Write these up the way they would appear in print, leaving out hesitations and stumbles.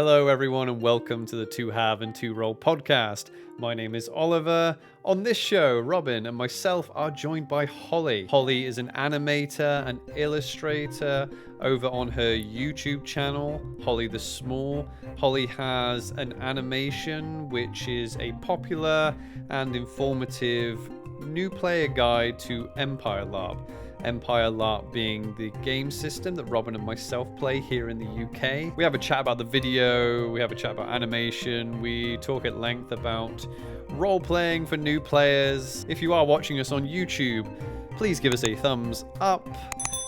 Hello, everyone, and welcome to the Two Have and Two Roll podcast. My name is Oliver. On this show, Robin and myself are joined by Holly. Holly is an animator and illustrator over on her YouTube channel, Holly the Small. Holly has an animation which is a popular and informative new player guide to Empire LARP. Empire LARP being the game system that Robin and myself play here in the UK. We have a chat about the video, we have a chat about animation, we talk at length about role-playing for new players. If you are watching us on YouTube, please give us a thumbs up.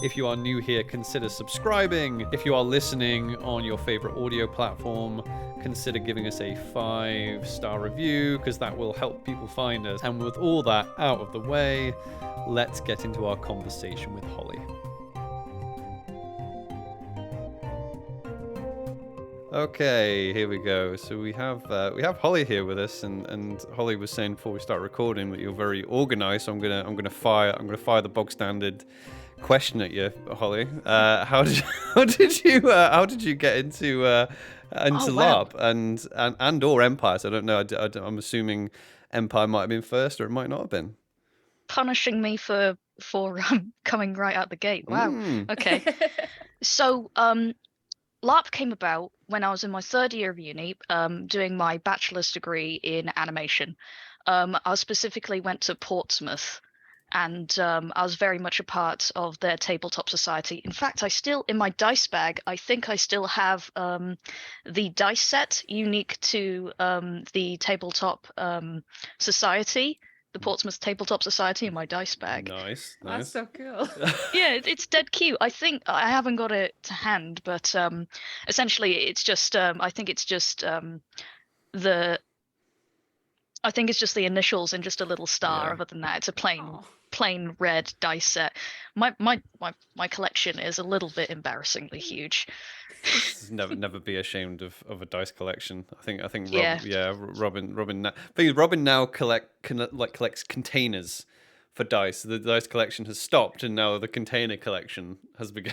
If you are new here, consider subscribing. If you are listening on your favorite audio platform, consider giving us a 5-star review, because that will help people find us. And with all that out of the way, let's get into our conversation with Holly. Okay, here we go. So we have Holly here with us, and Holly was saying before we start recording that you're very organised. So I'm gonna fire the bog standard question at you, Holly. How did you get into LARP and or Empire? So I don't know. I'm assuming Empire might have been first, or it might not have been. Punishing me for coming right out the gate. Wow. Okay. So LARP came about when I was in my third year of uni, doing my bachelor's degree in animation. I specifically went to Portsmouth, and I was very much a part of their tabletop society. In fact, in my dice bag, I think I still have the dice set unique to the tabletop society. The Portsmouth Tabletop Society in my dice bag. Nice. That's so cool. Yeah, it's dead cute. I think I haven't got it to hand, but essentially it's just I think it's just the initials and just a little star. Yeah. Other than that, it's a plain red dice set. My collection is a little bit embarrassingly huge. Never be ashamed of a dice collection. I think Yeah. Robin now collects containers for dice. The dice collection has stopped, and now the container collection has begun.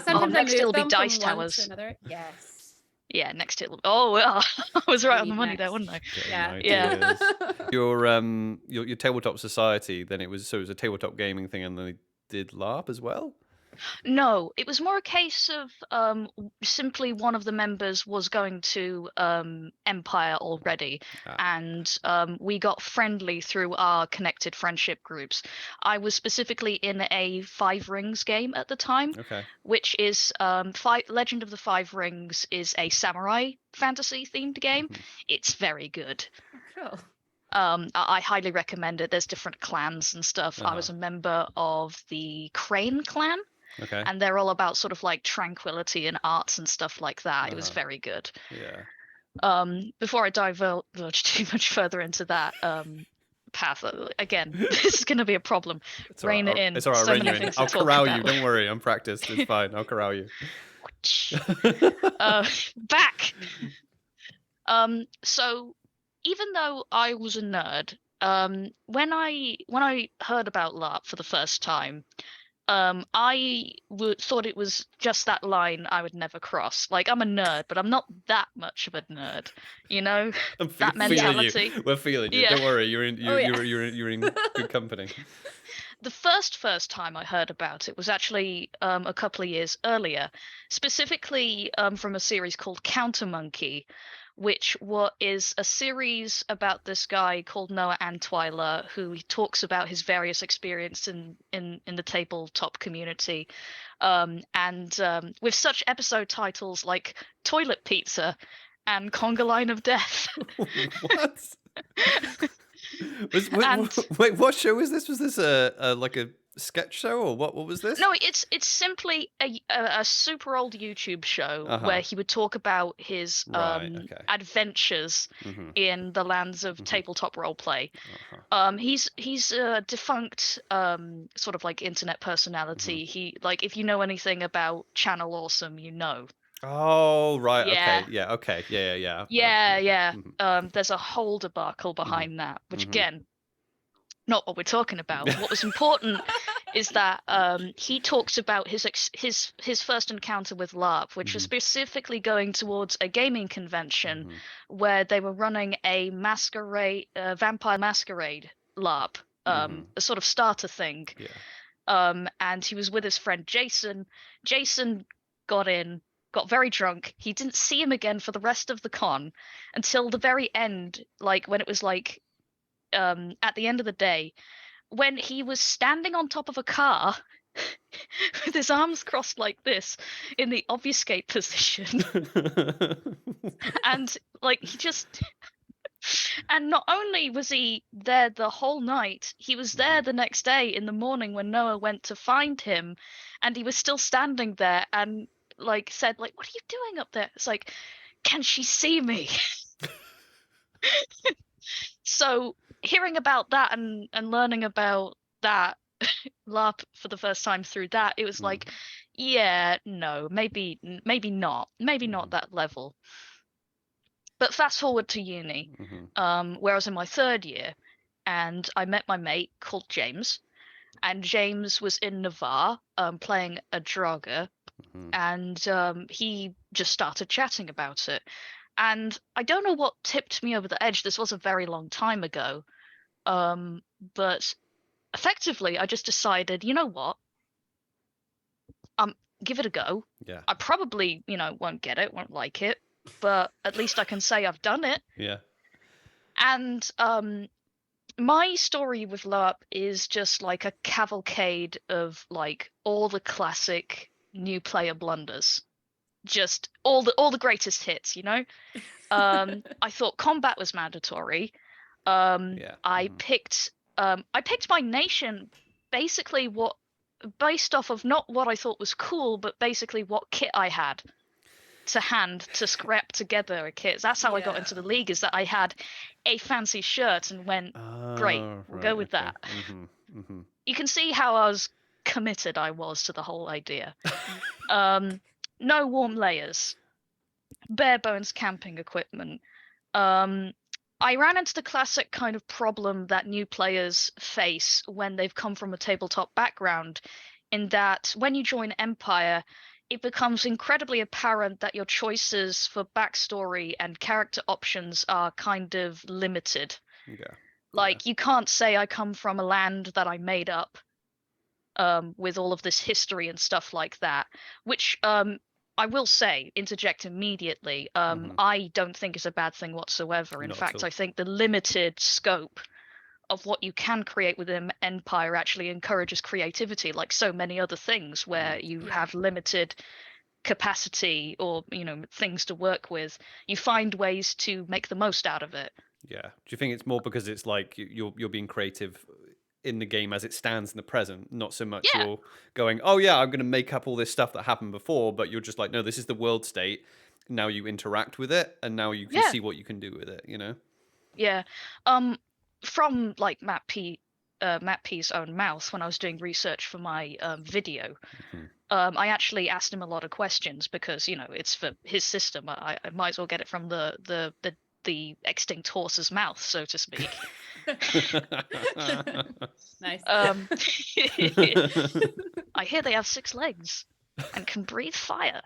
Sometimes next it'll be them dice from one towers. to another. Yes. Yeah, next it'll. Oh, well, I was right on the money there, wasn't I? Yeah. Your tabletop society. Then it was a tabletop gaming thing, and then they did LARP as well. No, it was more a case of simply one of the members was going to Empire already, and we got friendly through our connected friendship groups. I was specifically in a Five Rings game at the time, which is Legend of the Five Rings is a samurai fantasy themed game. Mm-hmm. It's very good. Cool. I highly recommend it. There's different clans and stuff. I was a member of the Crane clan. Okay. And they're all about sort of like tranquility and arts and stuff like that. It was very good. Yeah. Before I divulge too much further into that path, again, this is going to be a problem. Rein it in. It's all right, rein you in. I'll corral you. Don't worry. I'm practiced. It's fine. I'll corral you. Back. So even though I was a nerd, when I heard about LARP for the first time, I thought it was just that line I would never cross. Like, I'm a nerd, but I'm not that much of a nerd, you know? That mentality. We're feeling you. Yeah. Don't worry, you're in good company. The first time I heard about it was actually a couple of years earlier, specifically from a series called Counter Monkey, which is a series about this guy called Noah Antwiler, who talks about his various experiences in the tabletop community, and with such episode titles like Toilet Pizza and Conga Line of Death. What? Wait, what show was this? Was this a sketch show, or what was this? No, it's simply a super old YouTube show where he would talk about his adventures in the lands of tabletop roleplay. He's a defunct sort of like internet personality. He, like, if you know anything about Channel Awesome, you know. Oh, right. Yeah. Okay. Yeah. Yeah. There's a whole debacle behind that, which again, not what we're talking about. What was important is that he talks about his first encounter with LARP, which was specifically going towards a gaming convention where they were running a vampire masquerade LARP, a sort of starter thing. Yeah. And he was with his friend Jason. Jason got very drunk. He didn't see him again for the rest of the con until the very end, like when it was like at the end of the day, when he was standing on top of a car with his arms crossed like this in the obfuscate position. And like he just and not only was he there the whole night, he was there the next day in the morning when Noah went to find him, and he was still standing there and like said like, "What are you doing up there?" It's like, "Can she see me?" So hearing about that and learning about that LARP for the first time through that, it was like, yeah, no, maybe not that level. But fast forward to uni, where I was in my third year, and I met my mate called James, and James was in Navarre playing a Draga, and he just started chatting about it. And I don't know what tipped me over the edge. This was a very long time ago. But effectively, I just decided, you know what? Give it a go. Yeah. I probably, won't get it, won't like it, but at least I can say I've done it. Yeah. And my story with LARP is just like a cavalcade of like all the classic new player blunders. Just all the greatest hits, I thought combat was mandatory. I picked my nation basically based off of not what I thought was cool, but basically what kit I had to hand to scrap together a kit. That's how I got into the league, is that I had a fancy shirt and went, great, we'll go with that. You can see how I was committed I was to the whole idea. No warm layers, bare bones camping equipment. I ran into the classic kind of problem that new players face when they've come from a tabletop background, in that when you join Empire, it becomes incredibly apparent that your choices for backstory and character options are kind of limited. Yeah. Like, you can't say I come from a land that I made up with all of this history and stuff like that, which I will say, interject immediately, I don't think is a bad thing whatsoever. In fact, I think the limited scope of what you can create within Empire actually encourages creativity, like so many other things where you have limited capacity or, things to work with. You find ways to make the most out of it. Yeah. Do you think it's more because it's like you're being creative in the game as it stands in the present, not so much you're going, oh yeah, I'm going to make up all this stuff that happened before, but you're just like, no, this is the world state. Now you interact with it, and now you can see what you can do with it, Yeah. From like Matt P's own mouth, when I was doing research for my video, I actually asked him a lot of questions because, it's for his system. I might as well get it from the extinct horse's mouth, so to speak. Nice. I hear they have 6 legs and can breathe fire.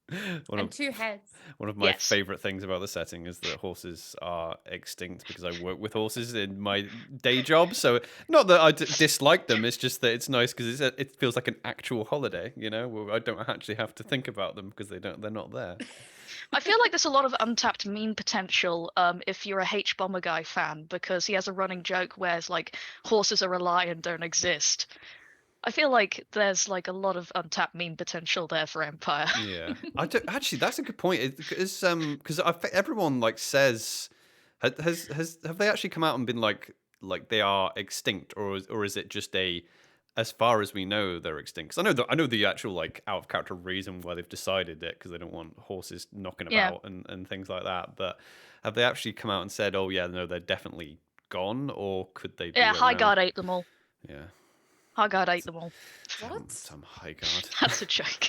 And 2 heads. One of my favorite things about the setting is that horses are extinct because I work with horses in my day job. So not that I dislike them, it's just that it's nice because it feels like an actual holiday, where I don't actually have to think about them because they're not there. I feel like there's a lot of untapped meme potential if you're a H-Bomber Guy fan, because he has a running joke where it's like horses are a lie and don't exist. I feel like there's like a lot of untapped meme potential there for Empire. Yeah, actually, that's a good point. Because everyone like says, have they actually come out and been like they are extinct, or is it just as far as we know they're extinct? Because I know the actual like out of character reason why they've decided it, because they don't want horses knocking about and things like that. But have they actually come out and said, oh yeah, no, they're definitely gone, or could they? Be High Guard ate them all. Yeah. High Guard ate them all. What? Some High Guard. That's a joke.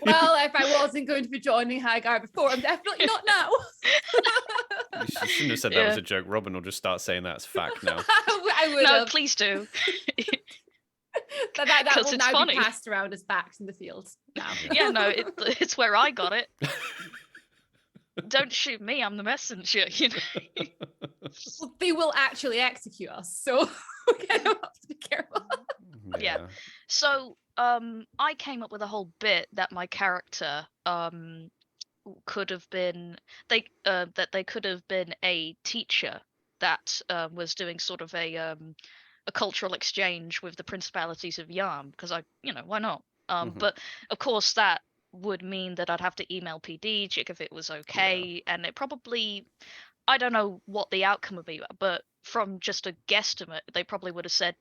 Well, if I wasn't going to be joining High Guard before, I'm definitely not now. You shouldn't have said that was a joke. Robin will just start saying that's fact now. I would No, have. please do. that will it's now funny. be passed around as facts in the field now. Yeah, no, it's where I got it. Don't shoot me, I'm the messenger, you know. Well, they will actually execute us, so we kind of have to be careful. Yeah. So I came up with a whole bit that my character could have been that they could have been a teacher that was doing sort of a cultural exchange with the principalities of Yarm, because why not? But of course that would mean that I'd have to email PD, check if it was okay, and it probably, I don't know what the outcome would be, but from just a guesstimate, they probably would have said,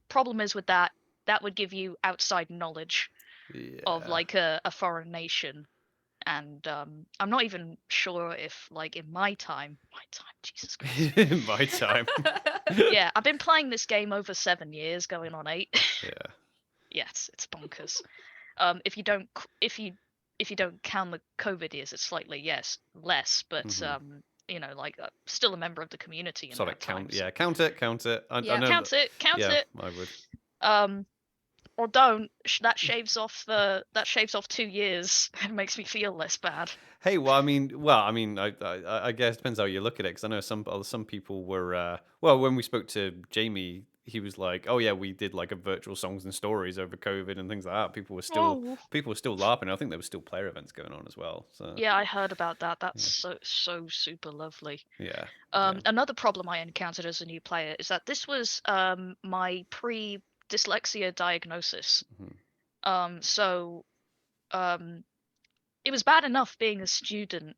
problem is with that would give you outside knowledge of like a foreign nation. And I'm not even sure if, like, in my time, Jesus Christ. My time. Yeah, I've been playing this game over 7 years, going on 8. Yeah. Yes, it's bonkers. If you don't count the COVID years, it's slightly less, but like still a member of the community. Sort of count, time, so. count it. I know count it. Yeah, I would. Or don't. That shaves off 2 years. It makes me feel less bad. Hey, well, I mean, I guess it depends how you look at it. Because I know some people were. Well, when we spoke to Jamie, he was like, "Oh yeah, we did like a virtual songs and stories over COVID and things like that." People were still LARPing. I think there were still player events going on as well. So yeah, I heard about that. That's so super lovely. Yeah. Another problem I encountered as a new player is that this was my pre-dyslexia diagnosis. So it was bad enough being a student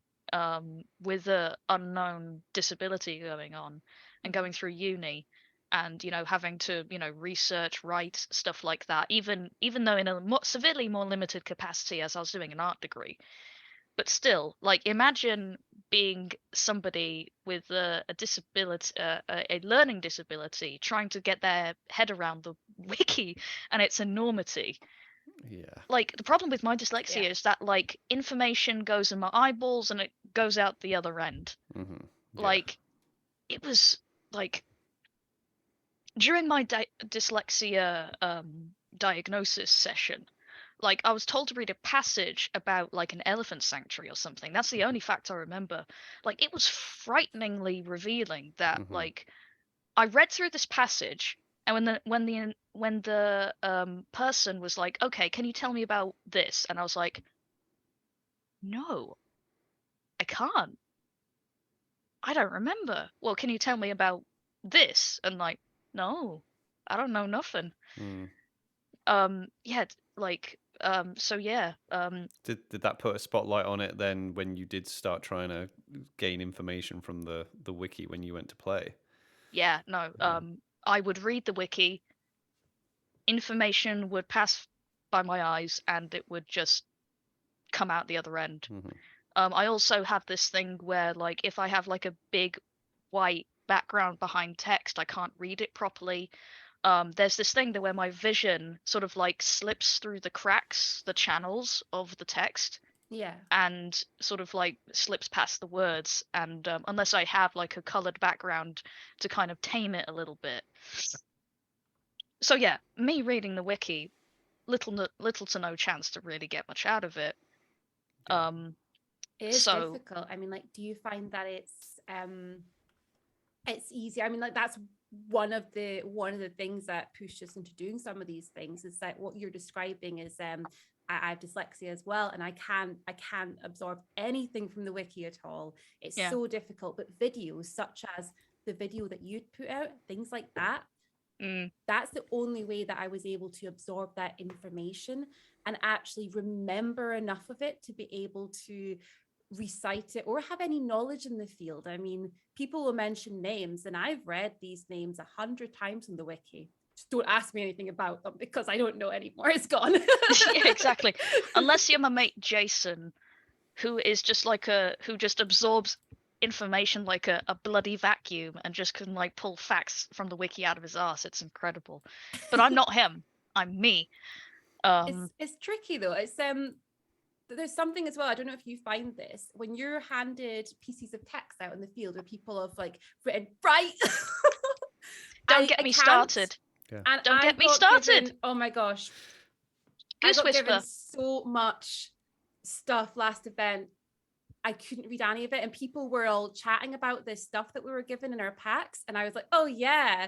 with a unknown disability going on and going through uni, and having to research, write, stuff like that, even though in a severely more limited capacity, as I was doing an art degree. But still, like, imagine being somebody with a disability, a learning disability, trying to get their head around the wiki and its enormity. Yeah. Like, the problem with my dyslexia is that, like, information goes in my eyeballs and it goes out the other end. Like, it was like during my dyslexia diagnosis session, like, I was told to read a passage about like an elephant sanctuary or something. That's the only fact I remember. Like, it was frighteningly revealing that like I read through this passage, and when the person was like, "Okay, can you tell me about this?" and I was like, "No, I can't. I don't remember." "Well, can you tell me about this?" and like, "No, I don't know nothing." Yeah, like so yeah. Did that put a spotlight on it then when you did start trying to gain information from the wiki when you went to play? Yeah, no. I would read the wiki, information would pass by my eyes, and it would just come out the other end. I also have this thing where, like, if I have like a big white background behind text, I can't read it properly. There's this thing that where my vision sort of like slips through the cracks, the channels of the text. Yeah. And sort of like slips past the words, and unless I have like a colored background to kind of tame it a little bit. So yeah, me reading the wiki, little to no chance to really get much out of it. It is difficult. I mean, like, do you find that it's easy? I mean, like, that's one of the things that pushed us into doing some of these things, is that what you're describing is I have dyslexia as well, and I can't absorb anything from the wiki at all. It's so difficult. But videos such as the video that you'd put out, things like that, that's the only way that I was able to absorb that information and actually remember enough of it to be able to recite it or have any knowledge in the field. I mean, people will mention names, and I've read these names 100 times in the wiki. Just don't ask me anything about them because I don't know anymore. It's gone. Yeah, exactly. Unless you're my mate Jason, who is just like who just absorbs information like a bloody vacuum and just can like pull facts from the wiki out of his ass. It's incredible. But I'm not him. I'm me. It's tricky though. It's there's something as well. I don't know if you find this when you're handed pieces of text out in the field where people have like written, right? Don't get me started. Yeah. And Don't I get me got started. given, oh my gosh. I Goose got given Whisper. so much stuff last event. I couldn't read any of it. And people were all chatting about this stuff that we were given in our packs. And I was like, oh yeah.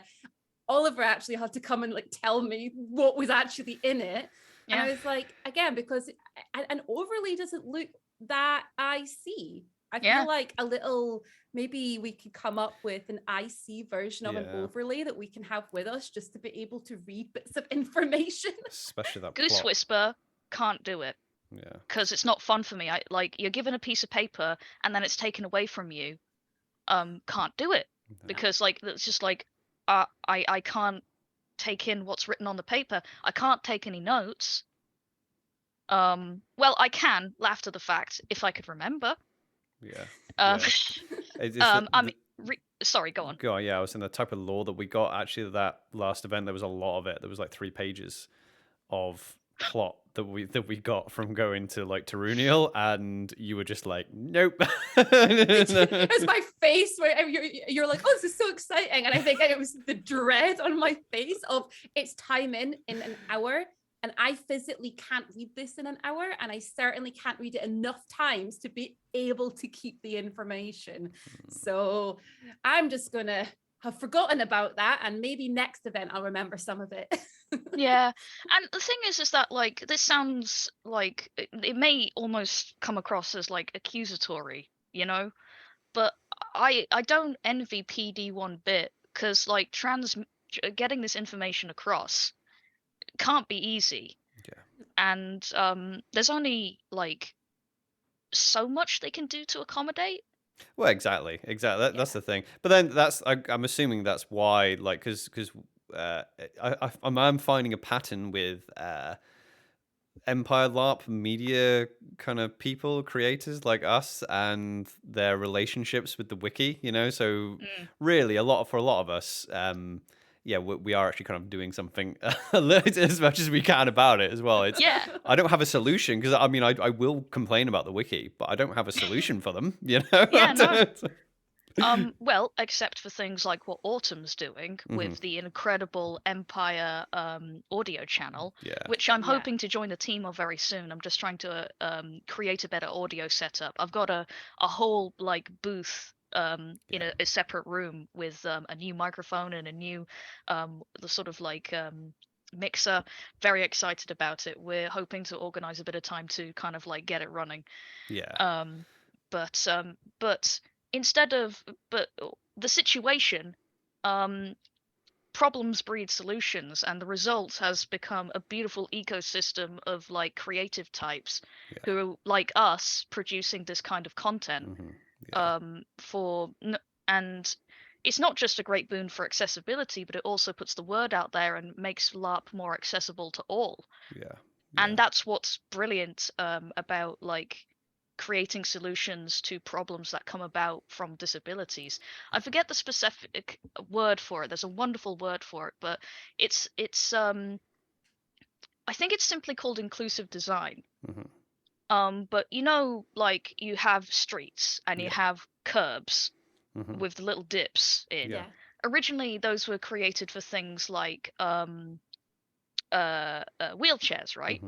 Oliver actually had to come and like tell me what was actually in it. And I was like, again, because an overlay doesn't look that icy. I feel like a little, maybe we could come up with an IC version of an overlay that we can have with us just to be able to read bits of information. Especially that Goose plot. Whisper can't do it. Yeah. Because it's not fun for me. I like you're given a piece of paper and then it's taken away from you. Can't do it. Because like it's just like I can't take in what's written on the paper. I can't take any notes. Well, I can after the fact if I could remember. Yeah. Sorry, go on. Go on. Yeah, I was in the type of lore that we got actually that last event. There was a lot of it. There was like 3 pages of plot that we got from going to like Taruniel, and you were just like, nope. It was my face where you're like, oh, this is so exciting, and I think it was the dread on my face of it's time in an hour. And I physically can't read this in an hour, and I certainly can't read it enough times to be able to keep the information. So I'm just going to have forgotten about that, and maybe next event I'll remember some of it. Yeah. And the thing is that like this sounds like it may almost come across as like accusatory, you know, but I don't envy PD one bit, because like getting this information across can't be easy. And there's only like so much they can do to accommodate. Well, exactly. That's the thing. But then I'm assuming that's why, like, because I'm finding a pattern with Empire LARP media kind of people, creators like us, and their relationships with the wiki. You know, so really, for a lot of us, we are actually kind of doing something as much as we can about it as well. I don't have a solution, because I mean, I will complain about the wiki, but I don't have a solution for them, you know? Yeah, no. Well, except for things like what Autumn's doing with the incredible Empire audio channel, which I'm hoping to join the team of very soon. I'm just trying to create a better audio setup. I've got a whole like booth in a separate room with a new microphone and a new the sort of like mixer. Very excited about it. We're hoping to organize a bit of time to kind of like get it running. But the situation, problems breed solutions, and the result has become a beautiful ecosystem of like creative types who, like us, producing this kind of content. And it's not just a great boon for accessibility, but it also puts the word out there and makes LARP more accessible to all. And that's what's brilliant about like creating solutions to problems that come about from disabilities. I forget the specific word for it. There's a wonderful word for it, but it's I think it's simply called inclusive design. But you know, like you have streets and you have curbs with the little dips in. Originally those were created for things like wheelchairs, right?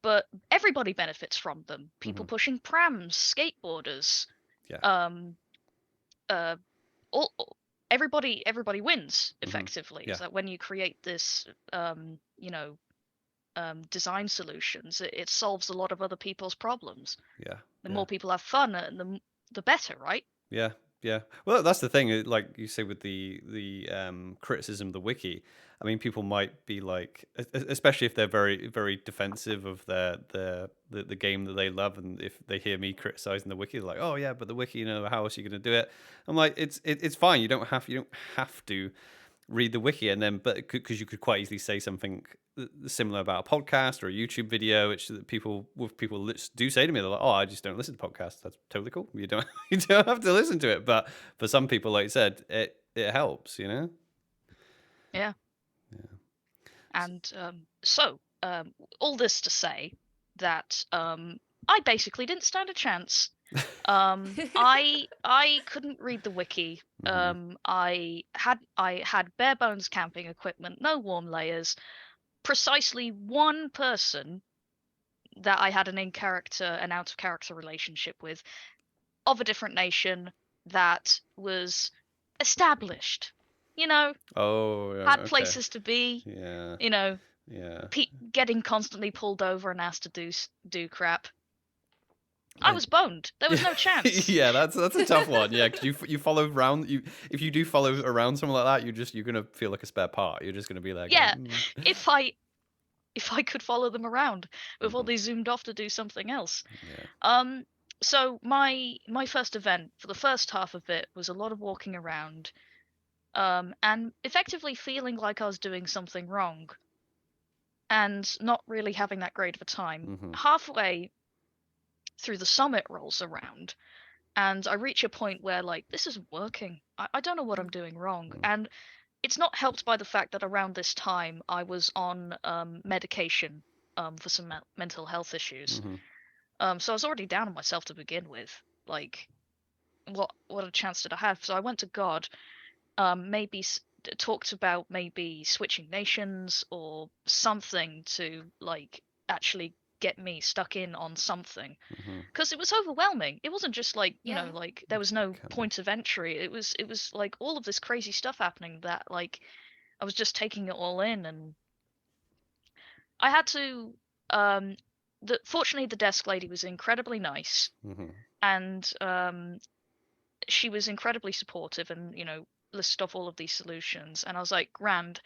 But everybody benefits from them. People pushing prams, skateboarders. Everybody wins effectively. Is that when you create this, design solutions, it solves a lot of other people's problems. The more people have fun, the better, right? Yeah. Well, that's the thing. Like you say with the criticism of the wiki. I mean, people might be like, especially if they're very, very defensive of the game that they love, and if they hear me criticizing the wiki, they're like, oh yeah, but the wiki, you know, how else are you going to do it? I'm like, it's fine. You don't have to read the wiki, and then because you could quite easily say something similar about a podcast or a YouTube video, which people do say to me, they're like, oh, I just don't listen to podcasts. That's totally cool. You don't have to listen to it, but for some people, like you said, it helps, you know. And so all this to say that I basically didn't stand a chance. I couldn't read the wiki. I had bare bones camping equipment, no warm layers. Precisely one person that I had an in-character and out-of-character relationship with, of a different nation, that was established. You know, Oh, yeah, had okay. places to be. Yeah. You know, Yeah. getting constantly pulled over and asked to do crap. I was boned. There was no chance. Yeah, that's a tough one. Yeah, because you follow around if you do follow around someone like that, you're gonna feel like a spare part. You're just gonna be like, Yeah, if I could follow them around before Mhm. they zoomed off to do something else. Yeah. So my first event for the first half of it was a lot of walking around, and effectively feeling like I was doing something wrong, and not really having that great of a time. Mhm. Halfway through the summit rolls around, and I reach a point where like this isn't working. I don't know what I'm doing wrong, and it's not helped by the fact that around this time I was on medication for some mental health issues. So I was already down on myself to begin with. Like, what a chance did I have? So I went to God, maybe talked about maybe switching nations or something to like actually get me stuck in on something, because it was overwhelming. It wasn't just like, you know, like there was no point of entry. It was like all of this crazy stuff happening that like I was just taking it all in, and I had to fortunately the desk lady was incredibly nice, and she was incredibly supportive, and you know, listed off all of these solutions, and I was like, grand.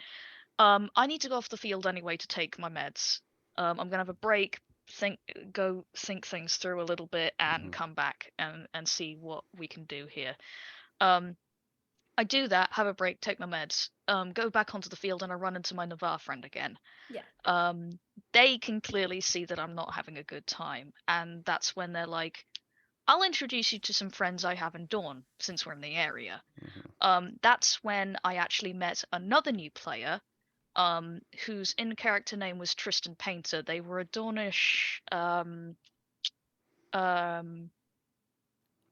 I need to go off the field anyway to take my meds. I'm gonna have a break, go think things through a little bit, and come back and see what we can do here. I do that, have a break, take my meds, go back onto the field, and I run into my Navarre friend again. Yeah. They can clearly see that I'm not having a good time, and that's when they're like, I'll introduce you to some friends I have in Dawn, since we're in the area. That's when I actually met another new player, whose in-character name was Tristan Painter. They were a Dornish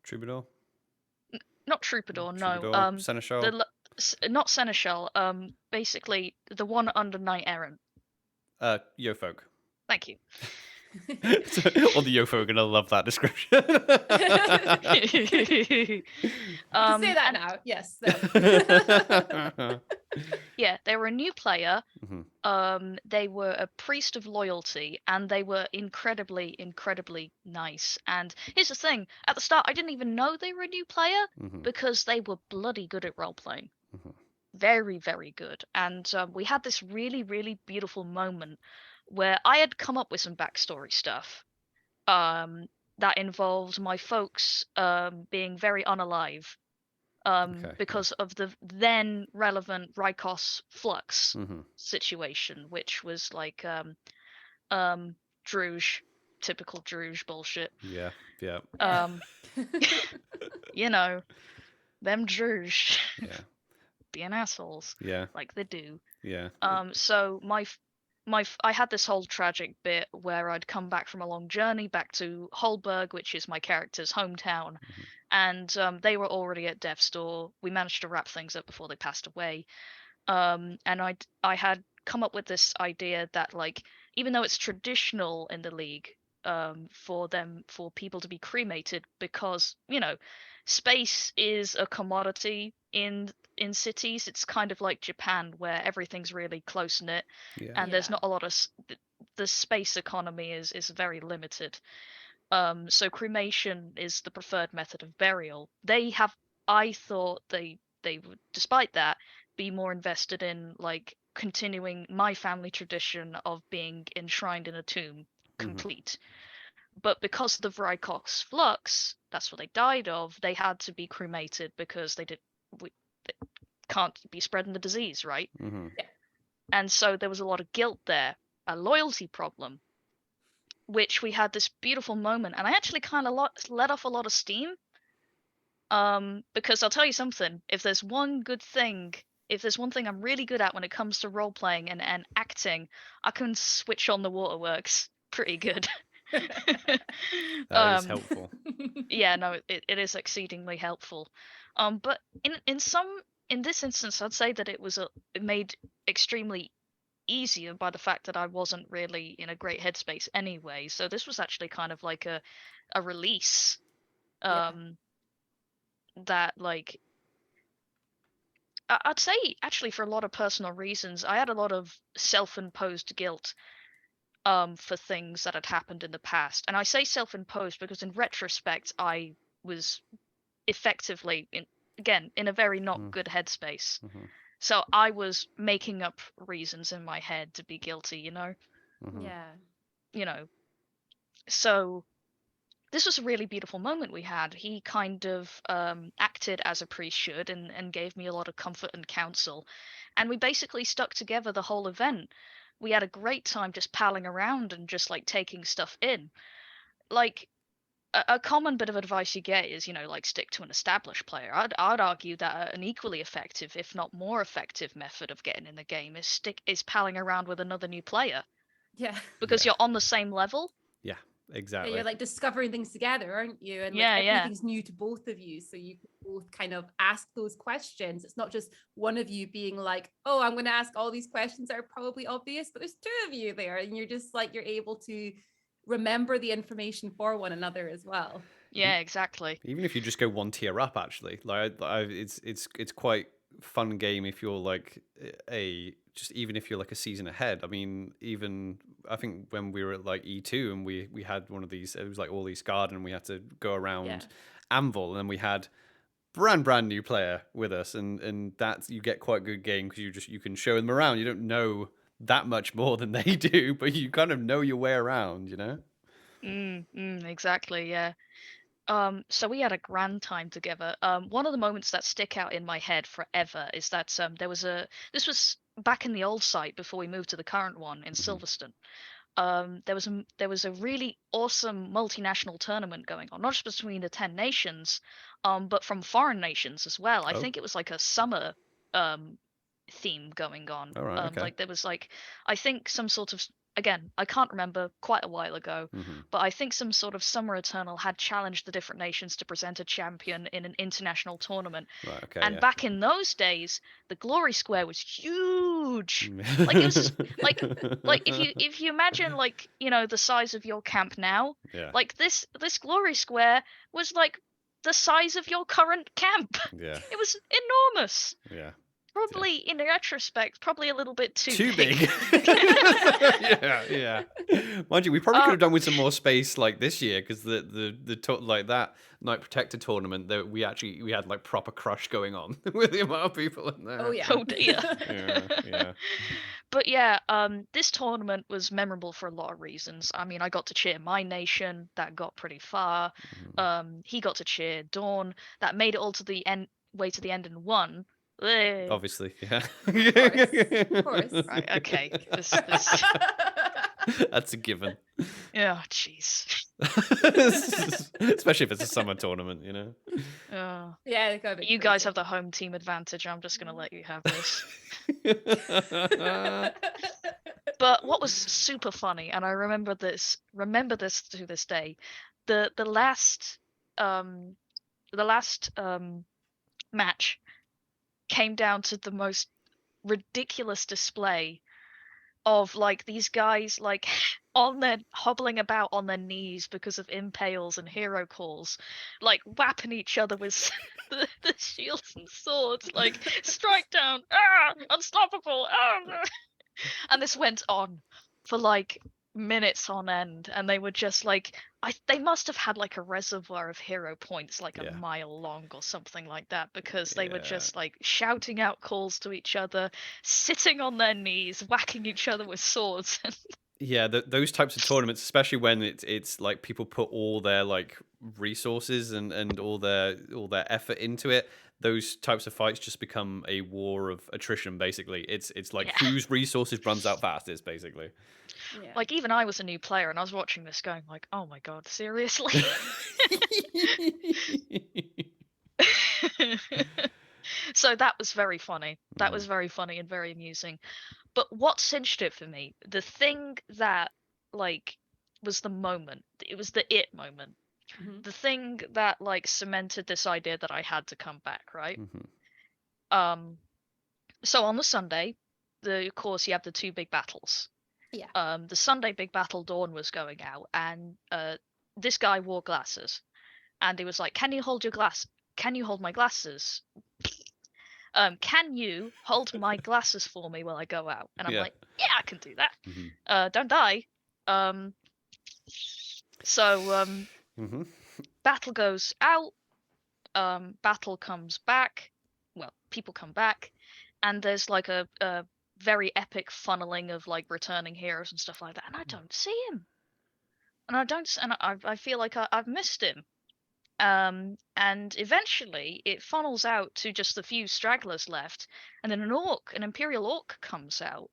Troubadour? not troubadour, no. Troubadour? Seneschal? Not seneschal. Basically the one under knight errant. Yeofolk. Thank you. All the Yeofolk are gonna love that description. Say that now. Yes. Yeah, they were a new player. They were a priest of loyalty, and they were incredibly, incredibly nice. And here's the thing: at the start, I didn't even know they were a new player because they were bloody good at role playing. Very, very good. And we had this really, really beautiful moment where I had come up with some backstory stuff that involved my folks being very unalive because of the then relevant Rykos flux situation, which was like Druge, typical Druge bullshit. Yeah. You know, them Druge. Yeah. Being assholes. Yeah. Like they do. Yeah. So I had this whole tragic bit where I'd come back from a long journey back to Holberg, which is my character's hometown, and they were already at death's door. We managed to wrap things up before they passed away, and I had come up with this idea that like even though it's traditional in the league for people to be cremated, because you know space is a commodity in cities. It's kind of like Japan where everything's really close knit, and there's not a lot of the space economy is very limited. So cremation is the preferred method of burial. I thought they would, despite that, be more invested in like continuing my family tradition of being enshrined in a tomb complete. But because of the Vrykos flux, that's what they died of, they had to be cremated because they can't be spreading the disease, right? Yeah. And so there was a lot of guilt there, a loyalty problem, which we had this beautiful moment, and I actually kind of let off a lot of steam, because I'll tell you something, if there's one thing I'm really good at when it comes to role playing and acting, I can switch on the waterworks pretty good. That is helpful. Yeah, no, it is exceedingly helpful. But in this instance, I'd say that it made extremely easier by the fact that I wasn't really in a great headspace anyway. So this was actually kind of like a release. Yeah. That like I'd say actually for a lot of personal reasons, I had a lot of self-imposed guilt for things that had happened in the past. And I say self-imposed because in retrospect I was effectively in a very not good headspace. Mm-hmm. So I was making up reasons in my head to be guilty, you know? Mm-hmm. Yeah. You know. So this was a really beautiful moment we had. He kind of acted as a priest should and gave me a lot of comfort and counsel. And we basically stuck together the whole event. We had a great time just palling around and just like taking stuff in. Like a common bit of advice you get is, like stick to an established player. I'd argue that an equally effective, if not more effective, method of getting in the game is palling around with another new player Yeah. because Yeah. you're on the same level. Yeah, Yeah, exactly. you're like discovering things together, aren't you? And like Yeah, yeah. everything's new to both of you. So you can both kind of ask those questions. It's not just one of you being like, oh, I'm going to ask all these questions that are probably obvious, but there's two of you there. And you're just like, you're able to remember the information for one another as well. Yeah, exactly. Even if you just go one tier up, actually, it's quite fun game if you're like even if you're like a season ahead. I mean, even I think when we were at like E2 and we had one of these, it was like all East Garden, and we had to go around Anvil, and then we had brand new player with us, and that's, you get quite a good game because you can show them around. You don't know that much more than they do, but you kind of know your way around, you know. Exactly, yeah. So we had a grand time together. One of the moments that stick out in my head forever is that this was back in the old site before we moved to the current one in Silverstone. There was a really awesome multinational tournament going on, not just between the 10 nations, but from foreign nations as well. I Oh, think it was like a summer um theme going on. all right, okay. Like there was like I think some sort of again, I can't remember quite a while ago, but I think some sort of Summer Eternal had challenged the different nations to present a champion in an international tournament. Right, okay, And yeah. back in those days, the Glory Square was huge. Like it was just like if you imagine like, the size of your camp now, Yeah. like this Glory Square was like the size of your current camp. Yeah. It was enormous. Yeah. Probably in retrospect, probably a little bit too big. Yeah. Mind you, we probably could have done with some more space like this year, because like that Night Protector tournament that we had like proper crush going on with the amount of people in there. Oh yeah. Oh dear. Yeah. But yeah, this tournament was memorable for a lot of reasons. I mean, I got to cheer my nation, that got pretty far. He got to cheer Dawn, that made it all to the way to the end and won. Obviously, yeah. Of course. Right, okay. This That's a given. Oh, jeez. Especially if it's a summer tournament, you know. Yeah, they got a bit You guys crazy. have the home team advantage. I'm just gonna let you have this. But what was super funny, and I remember this to this day, the last match came down to the most ridiculous display of like these guys like hobbling about on their knees because of impales and hero calls, like whapping each other with the shields and swords, like strike down, unstoppable, and this went on for like minutes on end, and they were just like they must have had like a reservoir of hero points like a mile long or something like that, because they were just like shouting out calls to each other, sitting on their knees, whacking each other with swords. Yeah, those types of tournaments, especially when it's like people put all their like resources and all their effort into it, those types of fights just become a war of attrition. Basically, it's like whose resources runs out fastest, basically. Yeah. Like even I was a new player and I was watching this going like, oh my god, seriously? So that was very funny. That was very funny and very amusing. But what cinched it for me, the thing that like was the moment. It was the it moment. Mhm. The thing that like cemented this idea that I had to come back, right? So on the Sunday, of course you have the two big battles. Yeah. The Sunday big battle, Dawn was going out, and this guy wore glasses, and he was like, "Can you hold your glass? Can you hold my glasses? Can you hold my glasses for me while I go out?" And I'm Yeah. like, "Yeah, I can do that. Don't die." So battle goes out. Battle comes back. Well, people come back, and there's like a very epic funneling of like returning heroes and stuff like that, and I don't see him, and I feel like I've missed him. And eventually it funnels out to just a few stragglers left, and then an imperial orc comes out,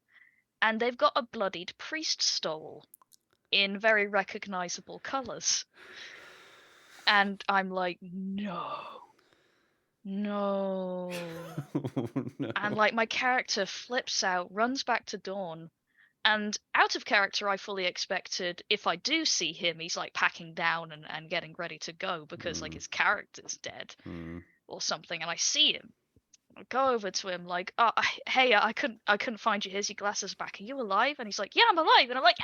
and they've got a bloodied priest stole in very recognizable colors, and I'm like, no. No. No. And like my character flips out, runs back to Dawn, and out of character I fully expected if I do see him, he's like packing down and getting ready to go because like his character's dead or something, and I see him. I go over to him like, "Oh, hey, I couldn't find you. Here's your glasses back. Are you alive?" And he's like, "Yeah, I'm alive." And I'm like,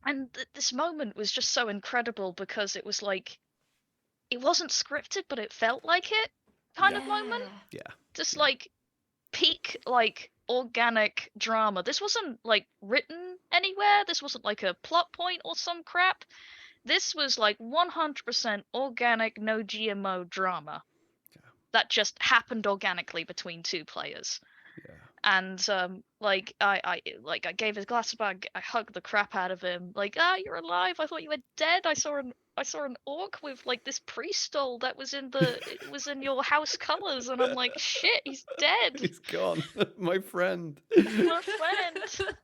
and this moment was just so incredible because it was like it wasn't scripted, but it felt like it kind of moment. Yeah. Just like peak like organic drama. This wasn't like written anywhere. This wasn't like a plot point or some crap. This was like 100% organic, no GMO drama that just happened organically between two players. Yeah. And like I gave his glass back. I hugged the crap out of him. Like, you're alive. I thought you were dead. I saw an orc with like this priest stole that was in your house colors, and I'm like, shit, he's dead. He's gone. My friend. My friend.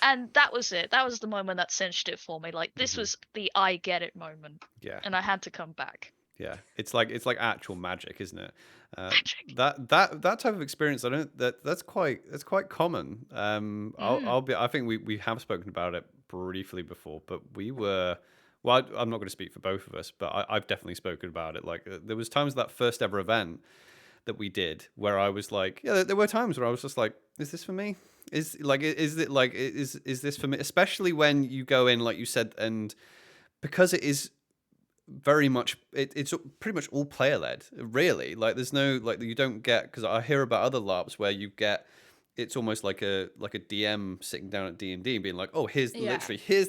And that was it. That was the moment that cinched it for me. Like this was the I get it moment. Yeah. And I had to come back. Yeah, it's like actual magic, isn't it? Magic. That type of experience, that's quite common. I think we have spoken about it briefly before, but I'm not going to speak for both of us, but I've definitely spoken about it. Like there was times that first ever event that we did where I was like, yeah, there were times where I was just like, is this for me? Is this for me? Especially when you go in, like you said, and because it is very much it's pretty much all player led, really. Like there's no, like, you don't get, because I hear about other LARPs where you get, it's almost like a DM sitting down at D&D and being like, oh, here's the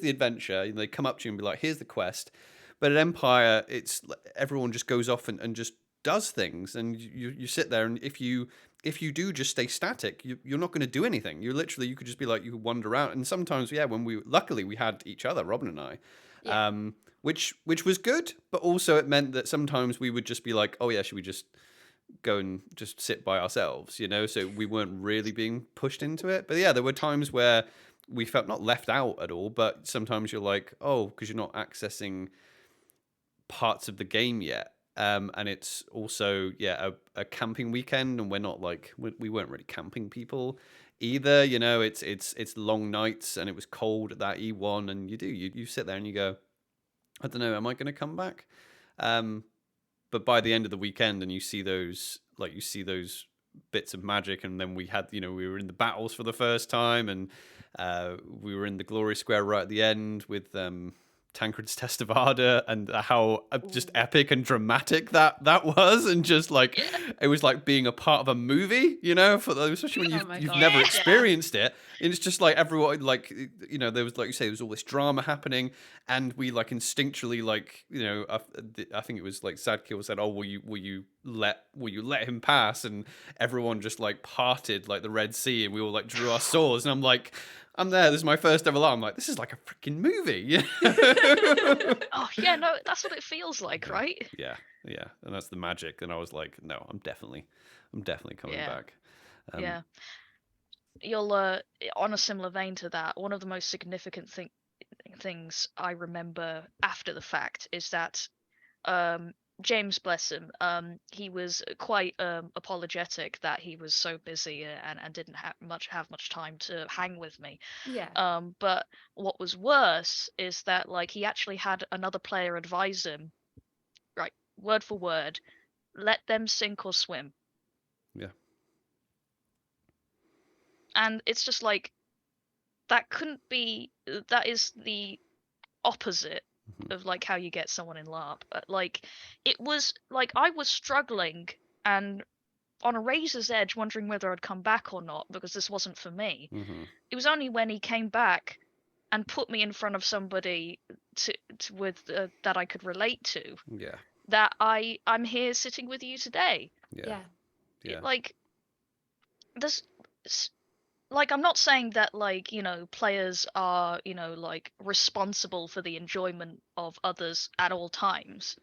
adventure, and they come up to you and be like, here's the quest. But at Empire, it's everyone just goes off and just does things, and you sit there, and if you do just stay static, you're not going to do anything. You could just be like, you wander around. And sometimes, yeah, when luckily we had each other, Robin and I, which was good, but also it meant that sometimes we would just be like, oh yeah, should we just go and just sit by ourselves, so we weren't really being pushed into it. But yeah, there were times where we felt not left out at all, but sometimes you're like, oh, because you're not accessing parts of the game yet. And it's also, a camping weekend, and we're not like, we weren't really camping people either. It's long nights, and it was cold at that E1, and you sit there and you go, I don't know, am I going to come back? But by the end of the weekend, and you see those bits of magic, and then we had, we were in the battles for the first time, and we were in the glory square right at the end with Tancred's Test of Ardor, and how just epic and dramatic that was, and just like it was like being a part of a movie, especially when you've never experienced it. And it's just like everyone, like, there was, like you say, there was all this drama happening, and we like instinctually, like, I think it was like Sadkill said, oh, will you let him pass? And everyone just like parted like the Red Sea, and we all like drew our swords, and I'm like, I'm there. This is my first ever LARP. I'm like, this is like a freaking movie. Oh yeah, no, that's what it feels like, right? Yeah, and that's the magic. And I was like, no, I'm definitely coming back. Yeah, you'll on a similar vein to that. One of the most significant things I remember after the fact is that James, bless him, he was quite apologetic that he was so busy and didn't have much time to hang with me. Yeah. But what was worse is that like he actually had another player advise him, right, word for word, let them sink or swim. Yeah. And it's just like that couldn't be. That is the opposite of like how you get someone in LARP. Like it was like I was struggling and on a razor's edge, wondering whether I'd come back or not because this wasn't for me. It was only when he came back and put me in front of somebody with that I could relate to. Yeah. That I'm here sitting with you today. Yeah. Yeah. Like this. Like I'm not saying that like players are like responsible for the enjoyment of others at all times,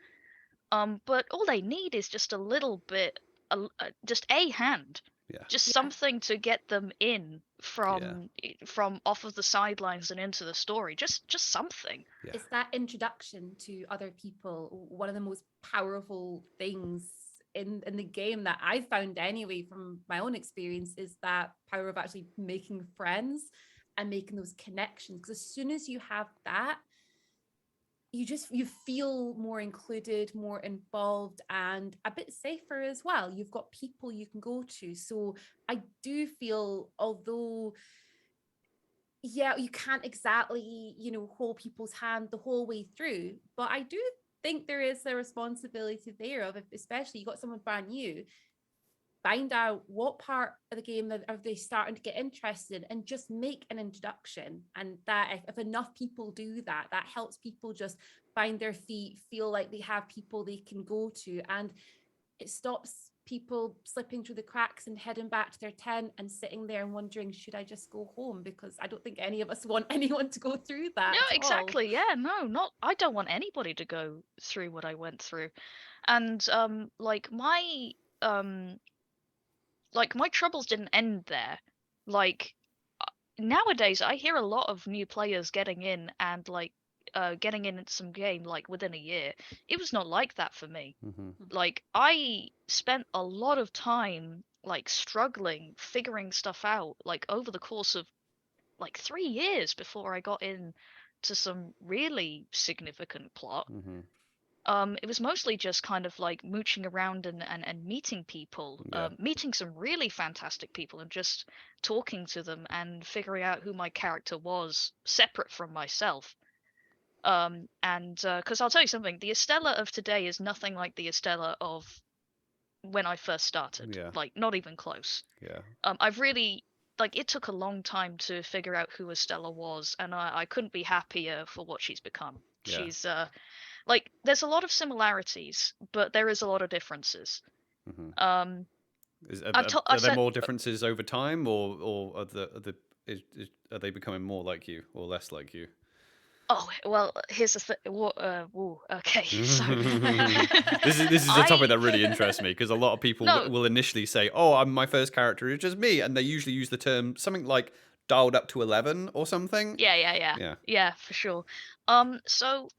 but all they need is just a little bit, just a hand, Yeah. just Yeah. something to get them in Yeah. from off of the sidelines and into the story, just something. Yeah. It's that introduction to other people. One of the most powerful things in the game that I found anyway from my own experience is that power of actually making friends and making those connections. Because as soon as you have that, you feel more included, more involved, and a bit safer as well. You've got people you can go to. So I do feel, although yeah, you can't exactly, hold people's hand the whole way through, but I do think there is a responsibility there of, if especially you got someone brand new, find out what part of the game that are they starting to get interested in and just make an introduction. And that if enough people do that, that helps people just find their feet, feel like they have people they can go to, and it stops people slipping through the cracks and heading back to their tent and sitting there and wondering, should I just go home? Because I don't think any of us want anyone to go through that No, at all. exactly. Yeah, no, not. I don't want anybody to go through what I went through, and um like my troubles didn't end there. Like nowadays I hear a lot of new players getting in and like getting in some game like within a year. It was not like that for me. Like I spent a lot of time like struggling, figuring stuff out like over the course of like 3 years before I got in to some really significant plot. It was mostly just kind of like mooching around and meeting people, Yeah. meeting some really fantastic people and just talking to them and figuring out who my character was separate from myself. And because I'll tell you something, the Estella of today is nothing like the Estella of when I first started. Yeah. Like, not even close. Yeah. I've really like it took a long time to figure out who Estella was, and I couldn't be happier for what she's become. Yeah. She's like there's a lot of similarities, but there is a lot of differences. Um, Are I've there said, more differences over time, or are they becoming more like you or less like you? oh well, here's the thing. Whoa, okay, so This is a topic I that really interests me because a lot of people no, will initially say, "Oh, my first character is just me," and they usually use the term something like "dialed up to 11" or something. yeah, for sure. So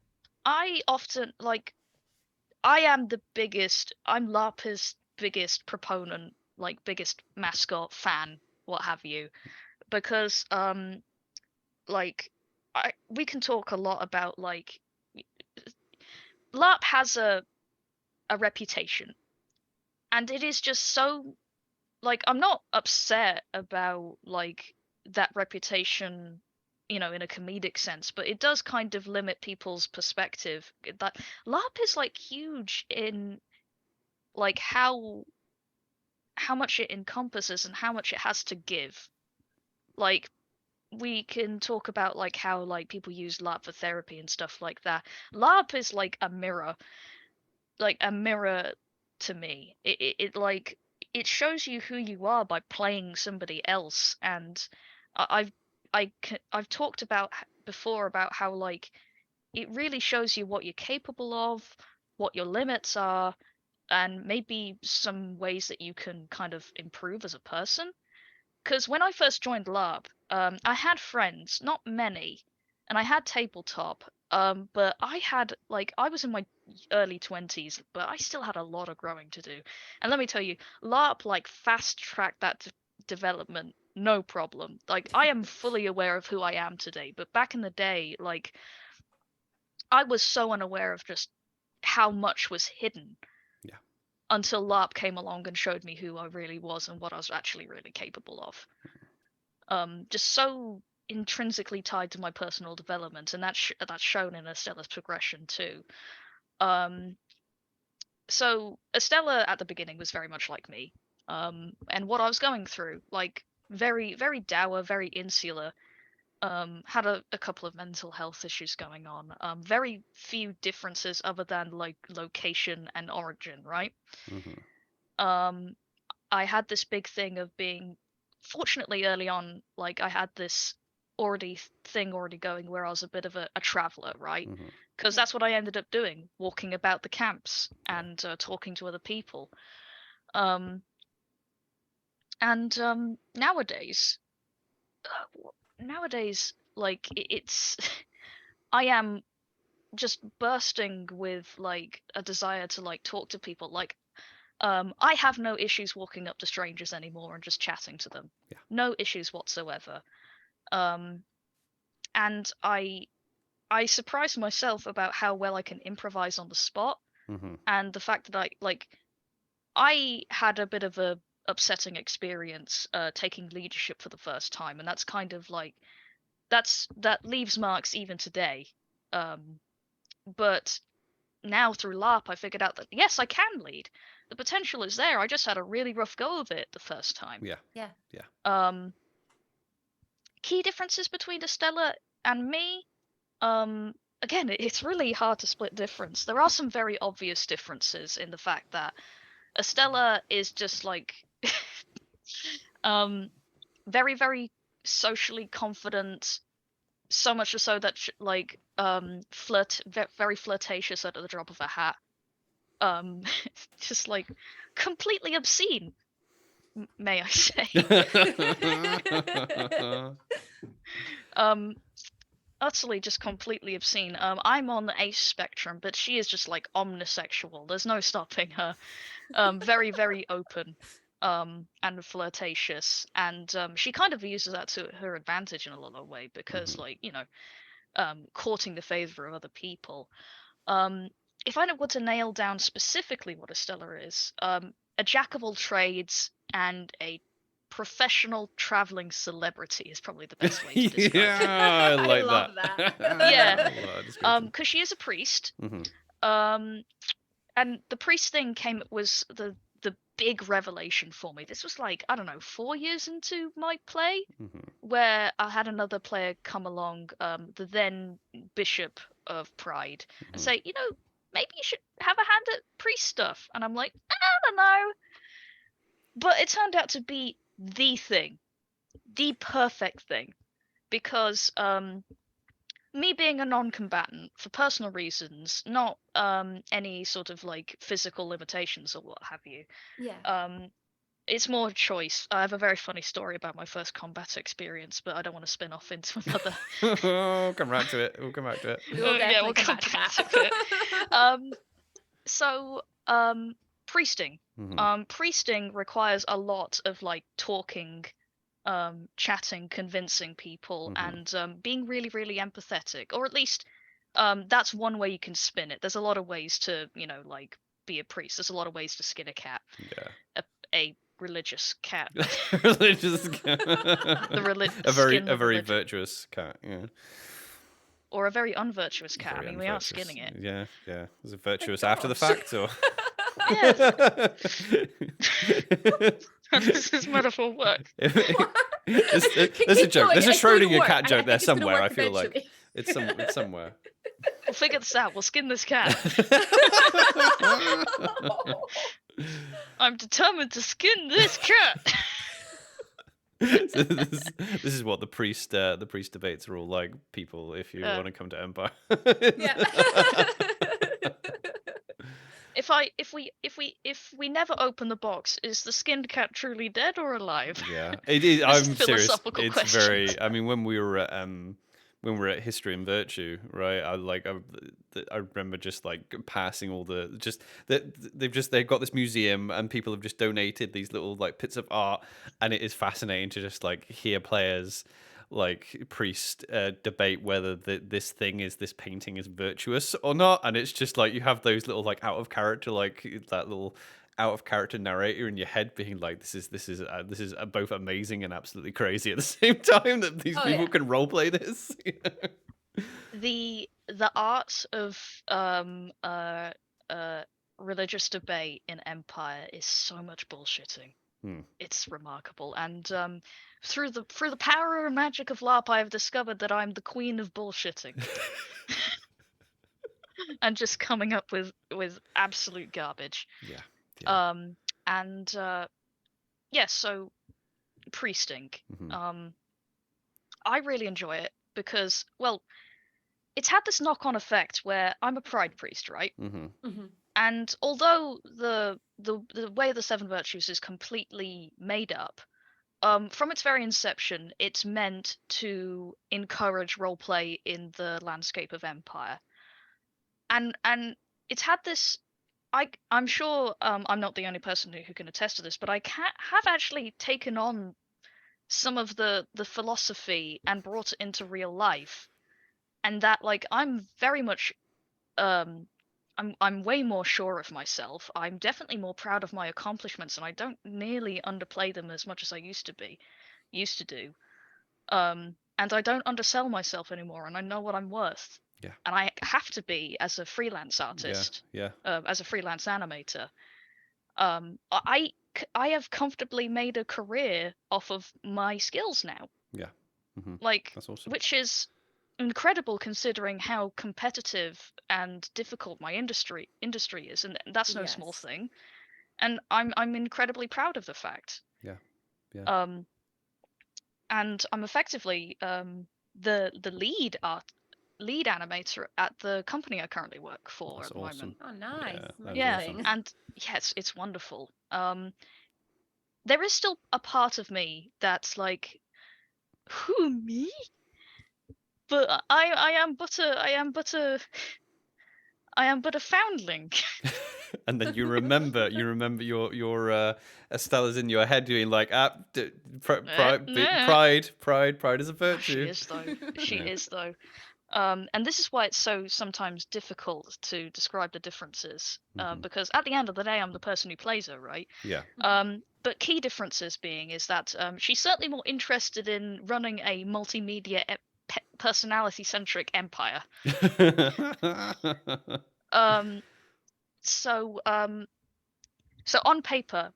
I often like I'm LARP's biggest proponent, like biggest mascot fan, what have you, because like we can talk a lot about like LARP has a reputation, and it is just so like I'm not upset about like that reputation, in a comedic sense, but it does kind of limit people's perspective. That LARP is like huge in like how much it encompasses and how much it has to give. Like we can talk about like how like people use LARP for therapy and stuff like that. LARP is like a mirror to me. It like it shows you who you are by playing somebody else, and I've I've talked about before about how like it really shows you what you're capable of, what your limits are, and maybe some ways that you can kind of improve as a person. Because when I first joined LARP, I had friends, not many, and I had tabletop. But I had like I was in my early 20s, but I still had a lot of growing to do. And let me tell you, LARP like fast tracked that development, no problem. Like I am fully aware of who I am today, but back in the day, like I was so unaware of just how much was hidden. Yeah. Until LARP came along and showed me who I really was and what I was actually really capable of. Just so intrinsically tied to my personal development, and that's shown in Estella's progression too. So Estella at the beginning was very much like me, and what I was going through, like very very dour, very insular. Had a couple of mental health issues going on. Very few differences other than like location and origin, right? Um, I had this big thing of being, fortunately early on, like I had this thing already going where I was a bit of a traveler, right? Because that's what I ended up doing, walking about the camps and talking to other people. Nowadays, like it's, I am just bursting with like a desire to like talk to people. Like I have no issues walking up to strangers anymore and just chatting to them. Yeah. No issues whatsoever. And I surprise myself about how well I can improvise on the spot, and the fact that I had a bit of a upsetting experience taking leadership for the first time, and that's kind of like that leaves marks even today. But now through LARP, I figured out that yes, I can lead. The potential is there. I just had a really rough go of it the first time. Yeah. Key differences between Estella and me. Again, it's really hard to split difference. There are some very obvious differences in the fact that Estella is just like very very socially confident, so much so that very flirtatious at the drop of a hat. Just like completely obscene, may I say. Utterly just completely obscene. I'm on the ace spectrum, but she is just like omnisexual. There's no stopping her. Very very open, and flirtatious, and she kind of uses that to her advantage in a lot of way because like courting the favor of other people. If I were to nail down specifically what Estella is, a jack of all trades and a professional traveling celebrity is probably the best way to describe it. I like I love that. Yeah. Because she is a priest. And the priest thing was the big revelation for me. This was like, I don't know, 4 years into my play, where I had another player come along, the then Bishop of Pride, and say, maybe you should have a hand at priest stuff. And I'm like, I don't know. But it turned out to be the thing, the perfect thing, because me being a non-combatant for personal reasons, not any sort of like physical limitations or what have you. Yeah. It's more choice. I have a very funny story about my first combat experience, but I don't want to spin off into another. We'll come back to it. We'll come back to it. We'll come back to it. So priesting. Priesting requires a lot of like talking, chatting, convincing people, and being really, really empathetic, or at least that's one way you can spin it. There's a lot of ways to, like be a priest. There's a lot of ways to skin a cat. Yeah. A religious cat. Religious cat. a very religion. virtuous cat. Yeah. Or a very unvirtuous cat. Very I mean, we are skinning it. Yeah. Is it virtuous after the fact, or? How does this metaphor work? There's a joke. There's a Schrodinger cat joke there somewhere. I feel like it's somewhere. We'll figure this out. We'll skin this cat. I'm determined to skin this cat. So this is what the priest debates are all like, people. If you want to come to Empire. Yeah. If we never open the box, is the skinned cat truly dead or alive? Yeah, it is. I'm serious. Philosophical It's questions. very. I mean, when we were at when we're at History and Virtue, right? I remember just like passing all the just that they've got this museum and people have just donated these little like bits of art, and it is fascinating to just like hear players like priest debate whether this painting is virtuous or not, and it's just like you have those little like out of character, like that little out of character narrator in your head being like, this is both amazing and absolutely crazy at the same time that these people can roleplay this. The art of religious debate in Empire is so much bullshitting. It's remarkable, and through the power and magic of LARP, I have discovered that I'm the queen of bullshitting. And just coming up with absolute garbage. And so priesting. I really enjoy it because, well, it's had this knock-on effect where I'm a pride priest, right? And although the way of the seven virtues is completely made up, from its very inception, it's meant to encourage roleplay in the landscape of Empire. And it's had this. I'm sure I'm not the only person who can attest to this, but I have actually taken on some of the philosophy and brought it into real life, and that like I'm very much I'm way more sure of myself. I'm definitely more proud of my accomplishments, and I don't nearly underplay them as much as I used to do. And I don't undersell myself anymore, and I know what I'm worth. Yeah. And I have to be as a freelance artist. As a freelance animator. I have comfortably made a career off of my skills now. Yeah. Like, that's awesome. Which is incredible considering how competitive and difficult my industry is, and that's no small thing. And I'm incredibly proud of the fact. Yeah. And I'm effectively the lead animator at the company I currently work for at the moment. Oh, nice. Awesome. And yes, it's wonderful. There is still a part of me that's like, who, me? But I am but a foundling. And then you remember your Estella's in your head doing like pride is a virtue. She is though. And this is why it's so sometimes difficult to describe the differences, because at the end of the day, I'm the person who plays her, right? Yeah. But key differences being is that she's certainly more interested in running a multimedia personality-centric empire. So on paper,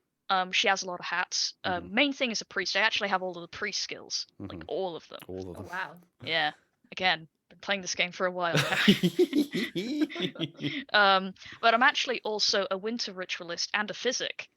she has a lot of hats. Main thing is a priest. I actually have all of the priest skills, like all of them. Oh, wow. Yeah. Again, been playing this game for a while now. But I'm actually also a winter ritualist and a physic.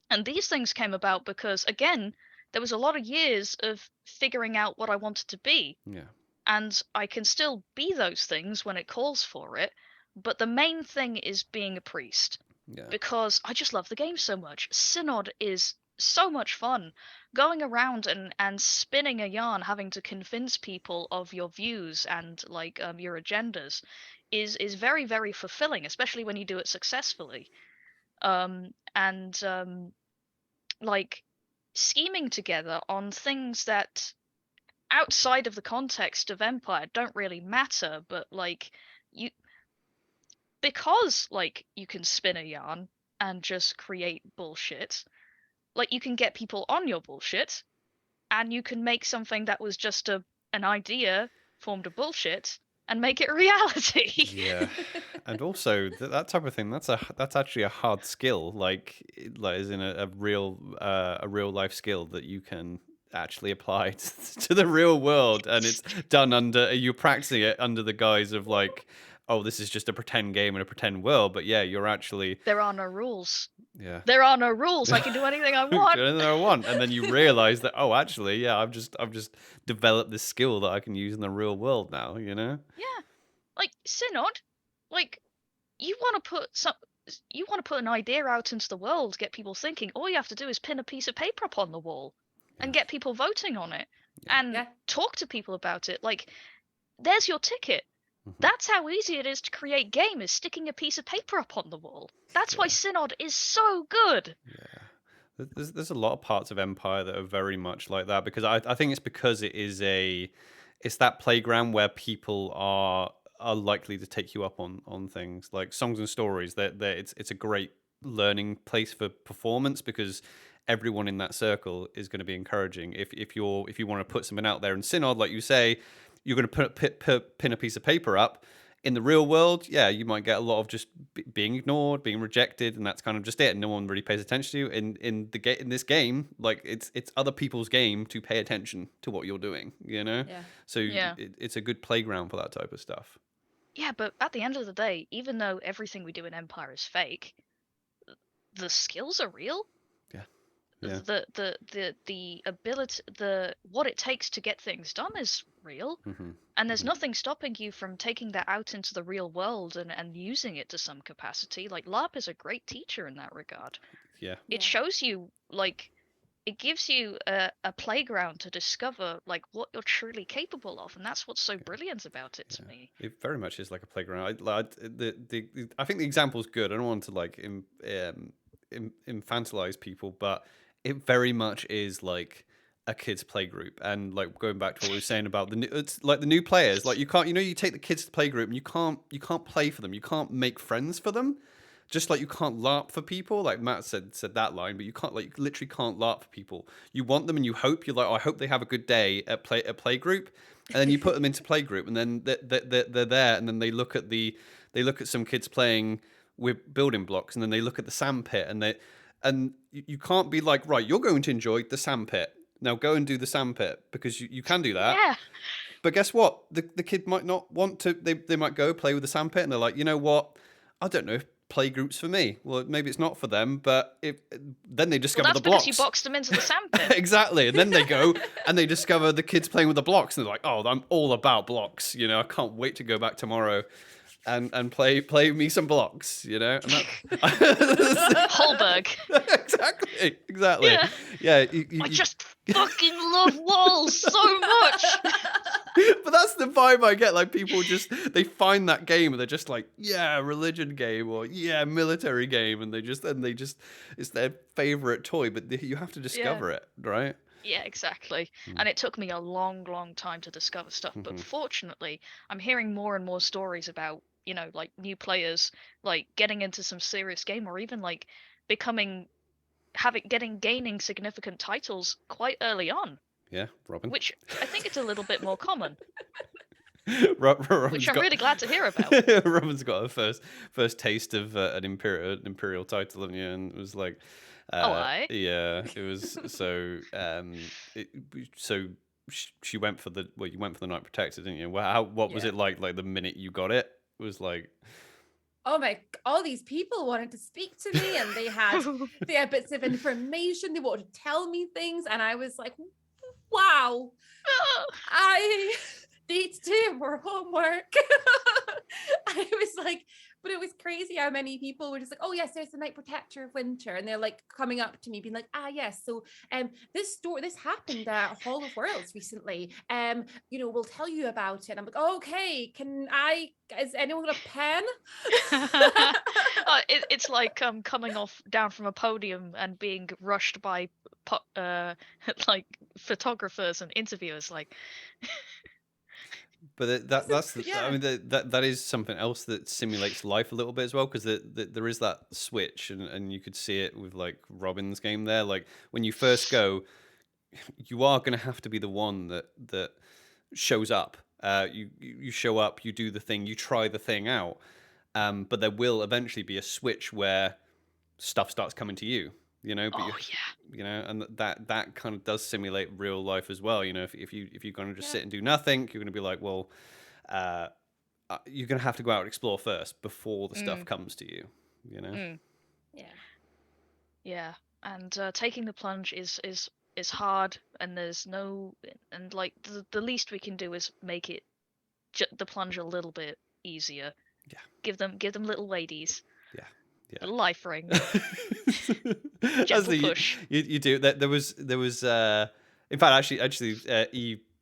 And these things came about because, again, there was a lot of years of figuring out what I wanted to be. Yeah. And I can still be those things when it calls for it. But the main thing is being a priest. Yeah. Because I just love the game so much. Synod is so much fun. Going around and spinning a yarn, having to convince people of your views and like your agendas is very, very fulfilling, especially when you do it successfully. Like scheming together on things that outside of the context of Empire don't really matter, but like because like you can spin a yarn and just create bullshit, like you can get people on your bullshit, and you can make something that was just an idea formed of bullshit and make it a reality. Yeah. And also that type of thing, that's actually a hard skill, like is in a real life skill that you can actually apply to the real world, and it's done under, you're practicing it under the guise of like, oh, this is just a pretend game in a pretend world, but yeah, you're actually, there are no rules. Yeah. There are no rules. I can do anything I want. Do anything I want. And then you realize that, oh, actually, yeah, I've just developed this skill that I can use in the real world now, you know? Yeah. Like Synod, like you want to put an idea out into the world, get people thinking. All you have to do is pin a piece of paper up on the wall and get people voting on it. and talk to people about it. Like, there's your ticket. That's how easy it is to create game, is sticking a piece of paper up on the wall. That's why Synod is so good. Yeah. There's a lot of parts of Empire that are very much like that, because I think it's because it's that playground where people are likely to take you up on things like songs and stories. That it's a great learning place for performance, because everyone in that circle is going to be encouraging. If you want to put something out there in Synod, like you say, you're going to pin a piece of paper up. In the real world, yeah, you might get a lot of just being ignored, being rejected, and that's kind of just it. And no one really pays attention to you. In this game, like it's other people's game to pay attention to what you're doing. So it's a good playground for that type of stuff. Yeah, but at the end of the day, even though everything we do in Empire is fake, the skills are real. Yeah. The ability, what it takes to get things done is real. And there's nothing stopping you from taking that out into the real world and using it to some capacity. Like, LARP is a great teacher in that regard. It shows you, like, it gives you a playground to discover, like, what you're truly capable of, and that's what's so brilliant about it to me. It very much is like a playground. I think the example's good. I don't want to like infantilize people, but it very much is like a kids playgroup. And like going back to what we were saying about it's like the new players, like you take the kids to the playgroup and you can't play for them, you can't make friends for them, just like you can't LARP for people. Like Matt said that line, but you literally can't LARP for people. You want them and you're like, oh, I hope they have a good day at playgroup, and then you put them into playgroup, and then they're there, and then they look at some kids playing with building blocks, and then they look at the sandpit, and you can't be like, right, you're going to enjoy the sandpit. Now go and do the sandpit, because you can do that. Yeah. But guess what? The kid might not want to. They might go play with the sandpit, and they're like, you know what? I don't know if playgroups for me. Well, maybe it's not for them, but then they discover the blocks. That's because you boxed them into the sandpit. Exactly. And then they go and they discover the kids playing with the blocks, and they're like, oh, I'm all about blocks. I can't wait to go back tomorrow and play me some blocks, And Holberg. Exactly. Yeah. I just fucking love walls so much. But that's the vibe I get. Like, people they find that game and they're just like, yeah, religion game, or yeah, military game, and they just it's their favorite toy. But you have to discover it, right? Yeah, exactly. And it took me a long, long time to discover stuff. But fortunately, I'm hearing more and more stories about, like new players, like getting into some serious game, or even like gaining significant titles quite early on. Yeah, Robin. Which I think it's a little bit more common. Which I'm really glad to hear about. Robin's got a first taste of an imperial title, haven't you? And it was like, yeah, it was so. She went for you went for the Knight Protector, didn't you? What was it like? Like the minute you got it, was like, oh my, all these people wanted to speak to me, and they had bits of information, they wanted to tell me things, and I was like, wow, I need to do more homework. I was like, but it was crazy how many people were just like, oh yes, there's the Knight Protector of Winter, and they're like coming up to me being like, yes, so this happened at Hall of Worlds recently, we'll tell you about it. I'm like, okay, is anyone got a pen? It's like coming down from a podium and being rushed by like photographers and interviewers, like. But that is something else that simulates life a little bit as well, because there is that switch, and you could see it with like Robin's game there. Like when you first go, you are going to have to be the one that shows up. You show up, you do the thing, you try the thing out, but there will eventually be a switch where stuff starts coming to you. And that kind of does simulate real life as well. If you're going to just sit and do nothing, you're going to be like, well, you're going to have to go out and explore first before the stuff comes to you. Yeah, and taking the plunge is hard, and like the least we can do is make it the plunge a little bit easier. Yeah, give them little ladies. Yeah. A life ring. Gentle push. You do that. There was In fact,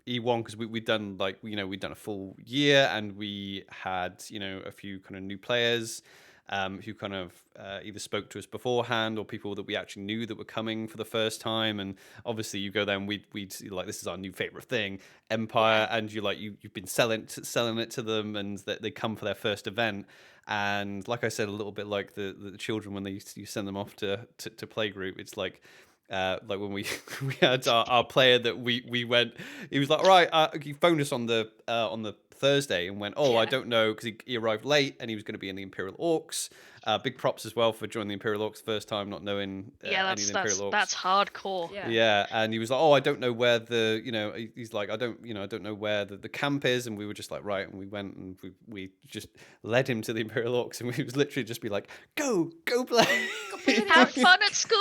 E one, because we'd done like we'd done a full year, and we had a few kind of new players who kind of either spoke to us beforehand or people that we actually knew that were coming for the first time. And obviously, you go there and we'd like, this is our new favorite thing, Empire, and you've been selling it to them, and that they come for their first event. And like I said, a little bit like the children when you send them off to play group, it's like when we we had our player that we went, he was like, all right, he phoned us on the Thursday and went, I don't know, because he arrived late and he was going to be in the Imperial Orcs. Big props as well for joining the Imperial Orcs first time, not knowing any of the Imperial Orcs. That's hardcore. Yeah, and he was like, I don't know where he's like, I don't know where the camp is, and we were just like, right, and we went and we just led him to the Imperial Orcs, and we was literally just be like, go play. Have fun at school.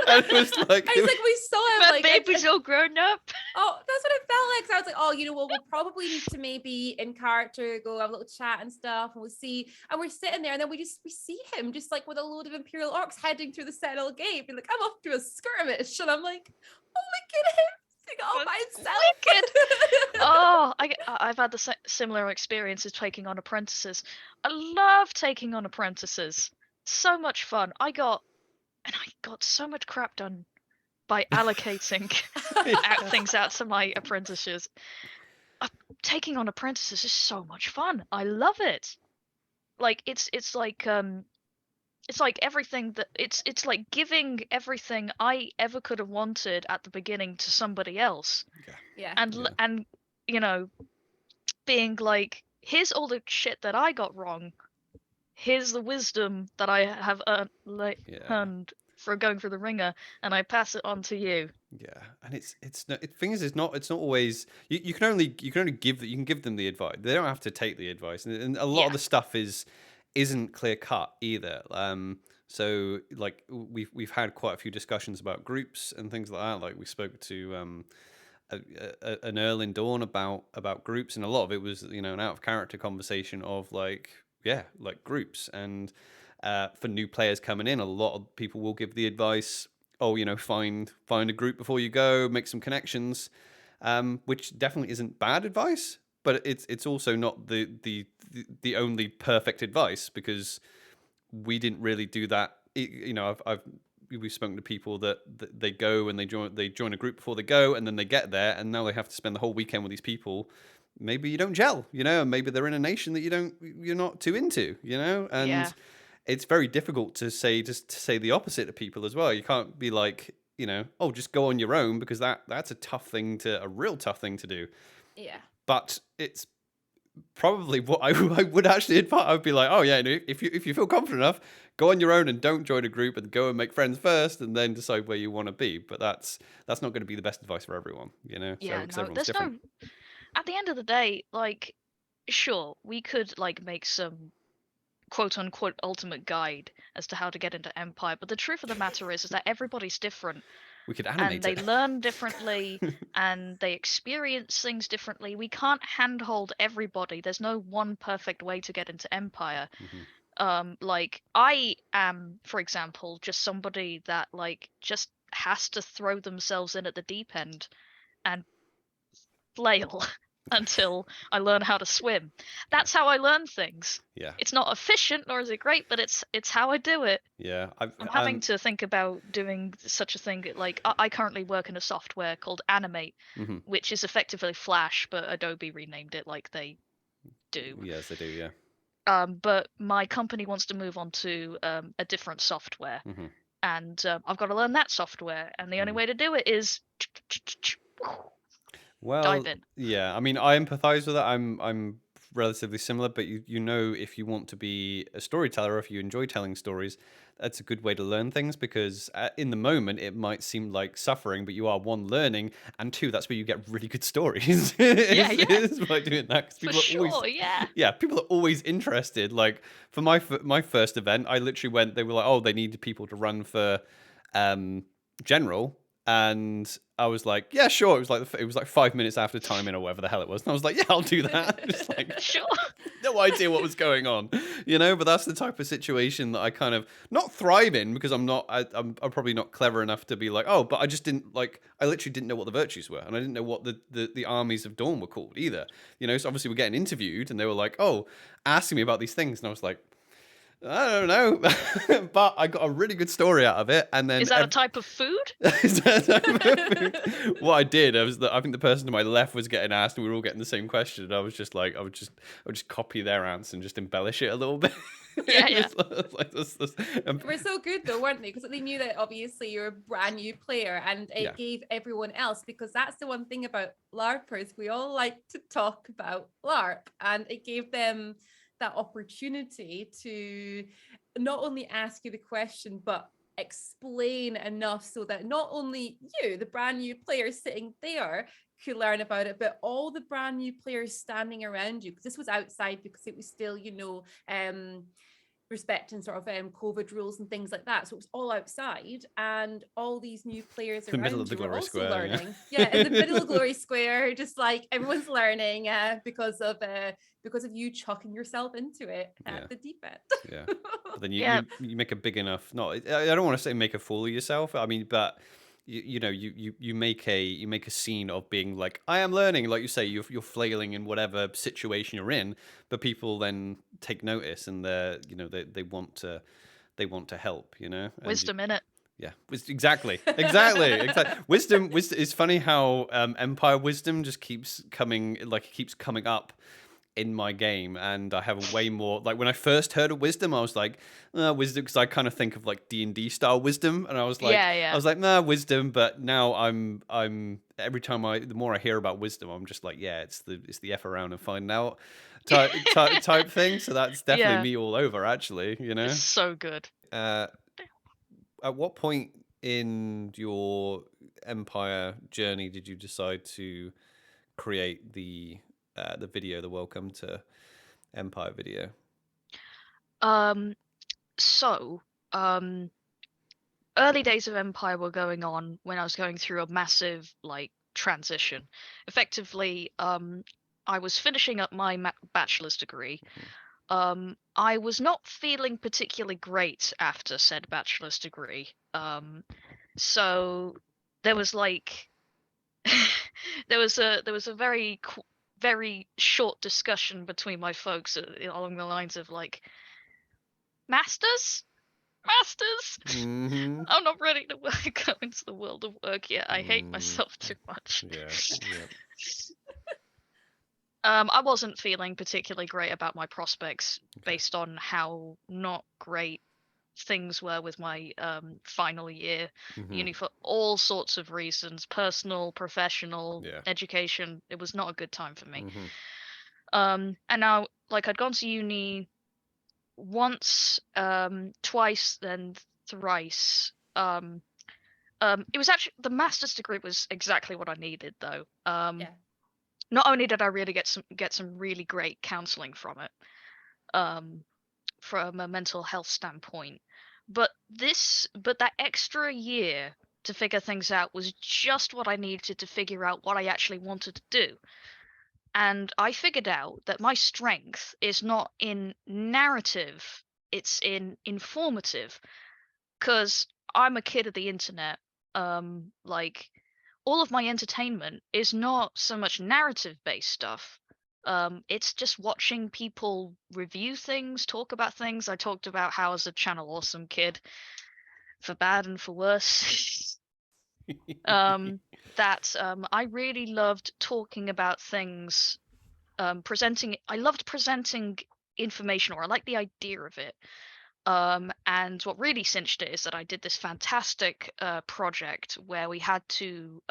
And it was like, we saw him, my baby's all grown up. Oh, that's what it felt like. So I was like, we'll probably need to maybe in character go have a little chat and stuff, and we'll see. And we're sitting there, and then we see him just like with a load of Imperial Orcs heading through the Sentinel Gate, and like, I'm off to a skirmish, and I'm like, oh, look at him. All by himself. I've had the similar experiences taking on apprentices. I love taking on apprentices. So much fun. I got so much crap done by allocating things out to my apprentices. Taking on apprentices is so much fun. I love it. Like it's like everything that it's like giving everything I ever could have wanted at the beginning to somebody else. And being like, here's all the shit that I got wrong. Here's the wisdom that I have earned for going through the ringer, and I pass it on to you. Yeah, and it's not always you can only give them the advice. They don't have to take the advice, and a lot of the stuff isn't clear cut either. So like we've had quite a few discussions about groups and things like that. Like we spoke to an Earl in Dawn about groups, and a lot of it was an out of character conversation of like groups. And for new players coming in, a lot of people will give the advice, find a group before you go, make some connections, which definitely isn't bad advice, but it's also not the only perfect advice, because we didn't really do that. We've spoken to people that they go and they join a group before they go, and then they get there and now they have to spend the whole weekend with these people. Maybe you don't gel, and maybe they're in a nation that you're not too into, and it's very difficult to say the opposite to people as well. You can't be like, just go on your own, because that's a real tough thing to do. Yeah. But it's probably what I would actually advise. I would be like, if you feel confident enough, go on your own and don't join a group, and go and make friends first, and then decide where you want to be. But that's not going to be the best advice for everyone, Yeah, so everyone's different. At the end of the day, like, sure, we could like make some quote unquote ultimate guide as to how to get into Empire, but the truth of the matter is that everybody's different. We could animate and they learn differently and they experience things differently. We can't handhold everybody. There's no one perfect way to get into Empire. Like I am, for example, just somebody that like just has to throw themselves in at the deep end and flail until I learn how to swim. That's how I learn things. Yeah. It's not efficient nor is it great, but it's how I do it. Yeah. I'm having to think about doing such a thing. Like I currently work in a software called Animate, which is effectively Flash, but Adobe renamed it like they do. Yes, they do, yeah. But my company wants to move on to a different software. And I've got to learn that software. And the only way to do it is dive in. Yeah, I mean, I empathize with that. I'm relatively similar, but if you want to be a storyteller, or if you enjoy telling stories, that's a good way to learn things, because in the moment it might seem like suffering, but you are, one, learning, and two, that's where you get really good stories. It's by doing that. People are always interested. Like for my first event, I literally went. They were like, "Oh, they needed people to run for general." And I was like, yeah, sure. It was like 5 minutes after timing or whatever the hell it was. And I was like, yeah, I'll do that. Just like, Sure. no idea what was going on, you know. But that's the type of situation that I kind of not thrive in, because I'm probably not clever enough to be like, oh, but I just didn't like, I literally didn't know what the virtues were, and I didn't know what the armies of Dawn were called either, you know. So obviously we're getting interviewed, and they were like, oh, asking me about these things, and I was like, I don't know, but I got a really good story out of it. And then Is that a type of food? what I did, I think the person to my left was getting asked, and we were all getting the same question. And I was just like, I would just copy their answer and just embellish it a little bit. Yeah. They were so good though, weren't they? Because they knew that obviously you're a brand new player, and it gave everyone else, because that's the one thing about LARPers, we all like to talk about LARP, and it gave them that opportunity to not only ask you the question, but explain enough so that not only you, the brand new player sitting there, could learn about it, but all the brand new players standing around you, because this was outside, because it was still, you know, respecting sort of COVID rules and things like that. So it was all outside, and all these new players the middle of the you were Glory also Square, learning. Yeah, in the middle of Glory Square, just like everyone's learning because of you chucking yourself into it at the deep end. Yeah, but then you make a big enough. No, I don't want to say make a fool of yourself. I mean, but you make a scene of being like, I am learning, like you say, you're flailing in whatever situation you're in, but people then take notice, and they want to help, you know. And Wisdom in it. yeah, exactly. Wisdom is funny how Empire wisdom just keeps coming, like it keeps coming up in my game, and I have way more, like when I first heard of wisdom, I was like wisdom, because I kind of think of like D&D style wisdom, and I was like, nah, wisdom. But now I'm every time the more I hear about wisdom, I'm just like, yeah, it's the F around and find out type thing. So that's definitely me all over, actually, you know. It's so good. At what point in your Empire journey did you decide to create the video, the Welcome to Empire video? Early days of Empire were going on when I was going through a massive like transition. Effectively, I was finishing up my bachelor's degree. I was not feeling particularly great after said bachelor's degree. So there was like there was a very short discussion between my folks along the lines of like, masters, Mm-hmm. I'm not ready to go into the world of work yet. I hate myself too much. Yeah. I wasn't feeling particularly great about my prospects based on how not great things were with my final year uni for all sorts of reasons, personal, professional, education. It was not a good time for me. And now, like, I'd gone to uni once, twice, then thrice. It was actually, the master's degree was exactly what I needed, though. Not only did I really get some really great counseling from it, from a mental health standpoint, but that extra year to figure things out was just what I needed to figure out what I actually wanted to do. And I figured out that my strength is not in narrative, it's in informative. Because I'm a kid of the internet. Like, all of my entertainment is not so much narrative based stuff. It's just watching people review things, talk about things. I talked about how as a channel awesome kid, for bad and for worse, that I really loved talking about things, presenting. I loved presenting information, or I like the idea of it. And what really cinched it is that I did this fantastic project where we had to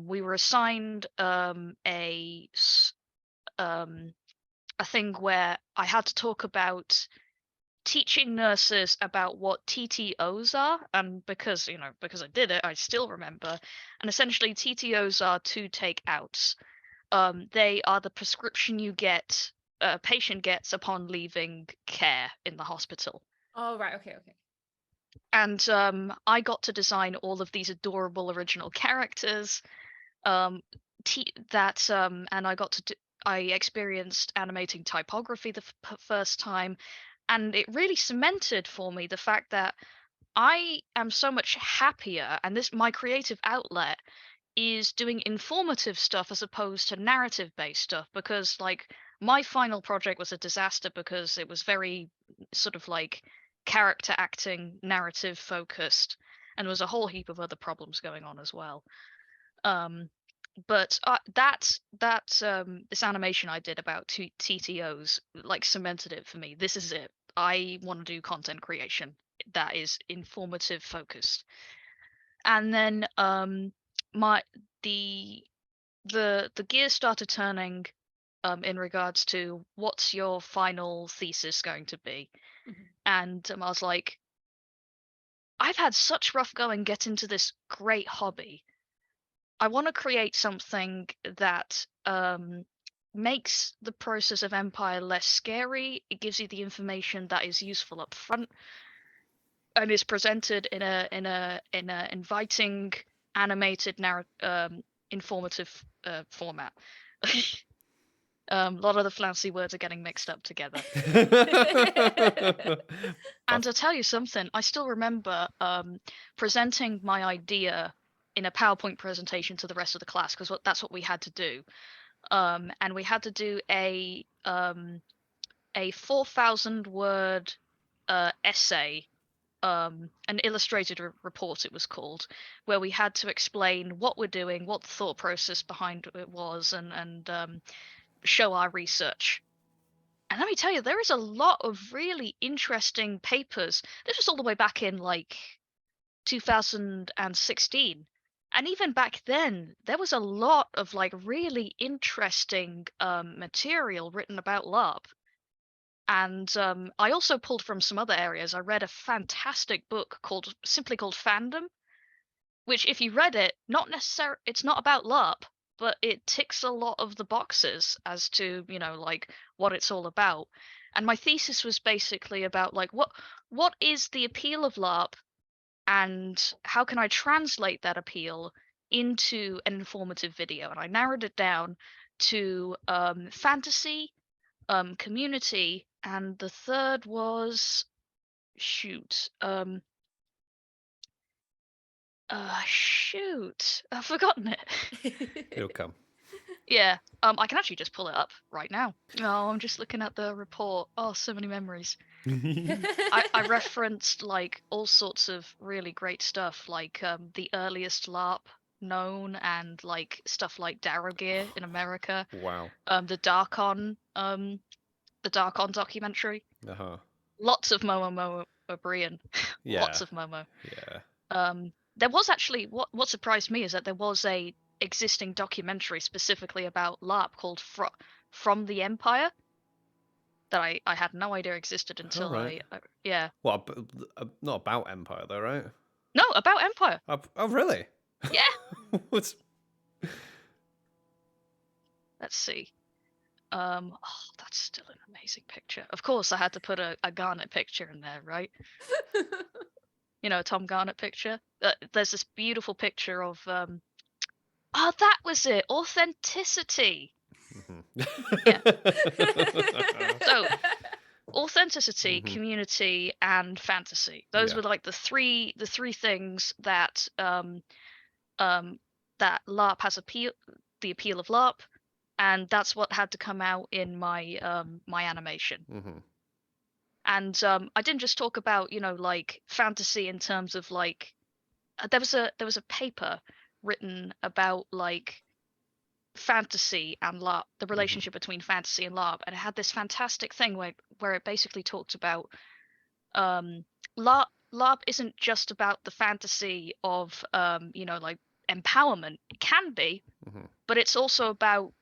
we were assigned a thing where I had to talk about teaching nurses about what TTOs are, and because I did it, I still remember. And essentially, TTOs are to take outs. They are the prescription a patient gets upon leaving care in the hospital. Oh, right. Okay. And I got to design all of these adorable original characters. And I got to I experienced animating typography the first time, and it really cemented for me the fact that I am so much happier, and this my creative outlet is doing informative stuff as opposed to narrative based stuff, because like my final project was a disaster because it was very sort of like character acting narrative focused, and there was a whole heap of other problems going on as well. But this animation I did about TTOs like cemented it for me. This is it. I want to do content creation that is informative focused. And then my the the gears started turning in regards to what's your final thesis going to be. Mhm. And I was like, I've had such rough going get into this great hobby. I want to create something that makes the process of Empire less scary. It gives you the information that is useful up front, and is presented in a inviting, animated, informative format. A lot of the fancy words are getting mixed up together. And I'll tell you something, I still remember presenting my idea in a PowerPoint presentation to the rest of the class, because that's what we had to do. And we had to do a 4,000 word essay, an illustrated report it was called, where we had to explain what we're doing, what the thought process behind it was, and show our research. And let me tell you, there is a lot of really interesting papers. This was all the way back in like 2016. And even back then, there was a lot of like really interesting material written about LARP. And I also pulled from some other areas. I read a fantastic book simply called Fandom, which if you read it, it's not about LARP, but it ticks a lot of the boxes as to, like what it's all about. And my thesis was basically about like what is the appeal of LARP, and how can I translate that appeal into an informative video? And I narrowed it down to fantasy, community, and the third was shoot, I've forgotten it. It'll come. Yeah, I can actually just pull it up right now. Oh, I'm just looking at the report. Oh, so many memories. I referenced like all sorts of really great stuff, like the earliest LARP known, and like stuff like Darrow Gear in America, Wow. the Darkon documentary. Uh-huh. Lots of Momo O'Brien. Yeah. Lots of Momo. Yeah. There was actually what surprised me is that there was a existing documentary specifically about LARP called From the Empire that I had no idea existed until right. yeah. Well, not about Empire though, right? No, about Empire. Oh, really? Yeah. What's... Let's see. Oh, that's still an amazing picture. Of course, I had to put a Garnet picture in there, right? A Tom Garnet picture. There's this beautiful picture of oh, that was it. Authenticity. Yeah. So, authenticity, community, and fantasy. Those were like the three things that that LARP has the appeal of LARP, and that's what had to come out in my my animation. And I didn't just talk about like fantasy in terms of like there was a paper written about like fantasy and LARP, the relationship between fantasy and LARP, and it had this fantastic thing where it basically talked about LARP isn't just about the fantasy of like empowerment. It can be, but it's also about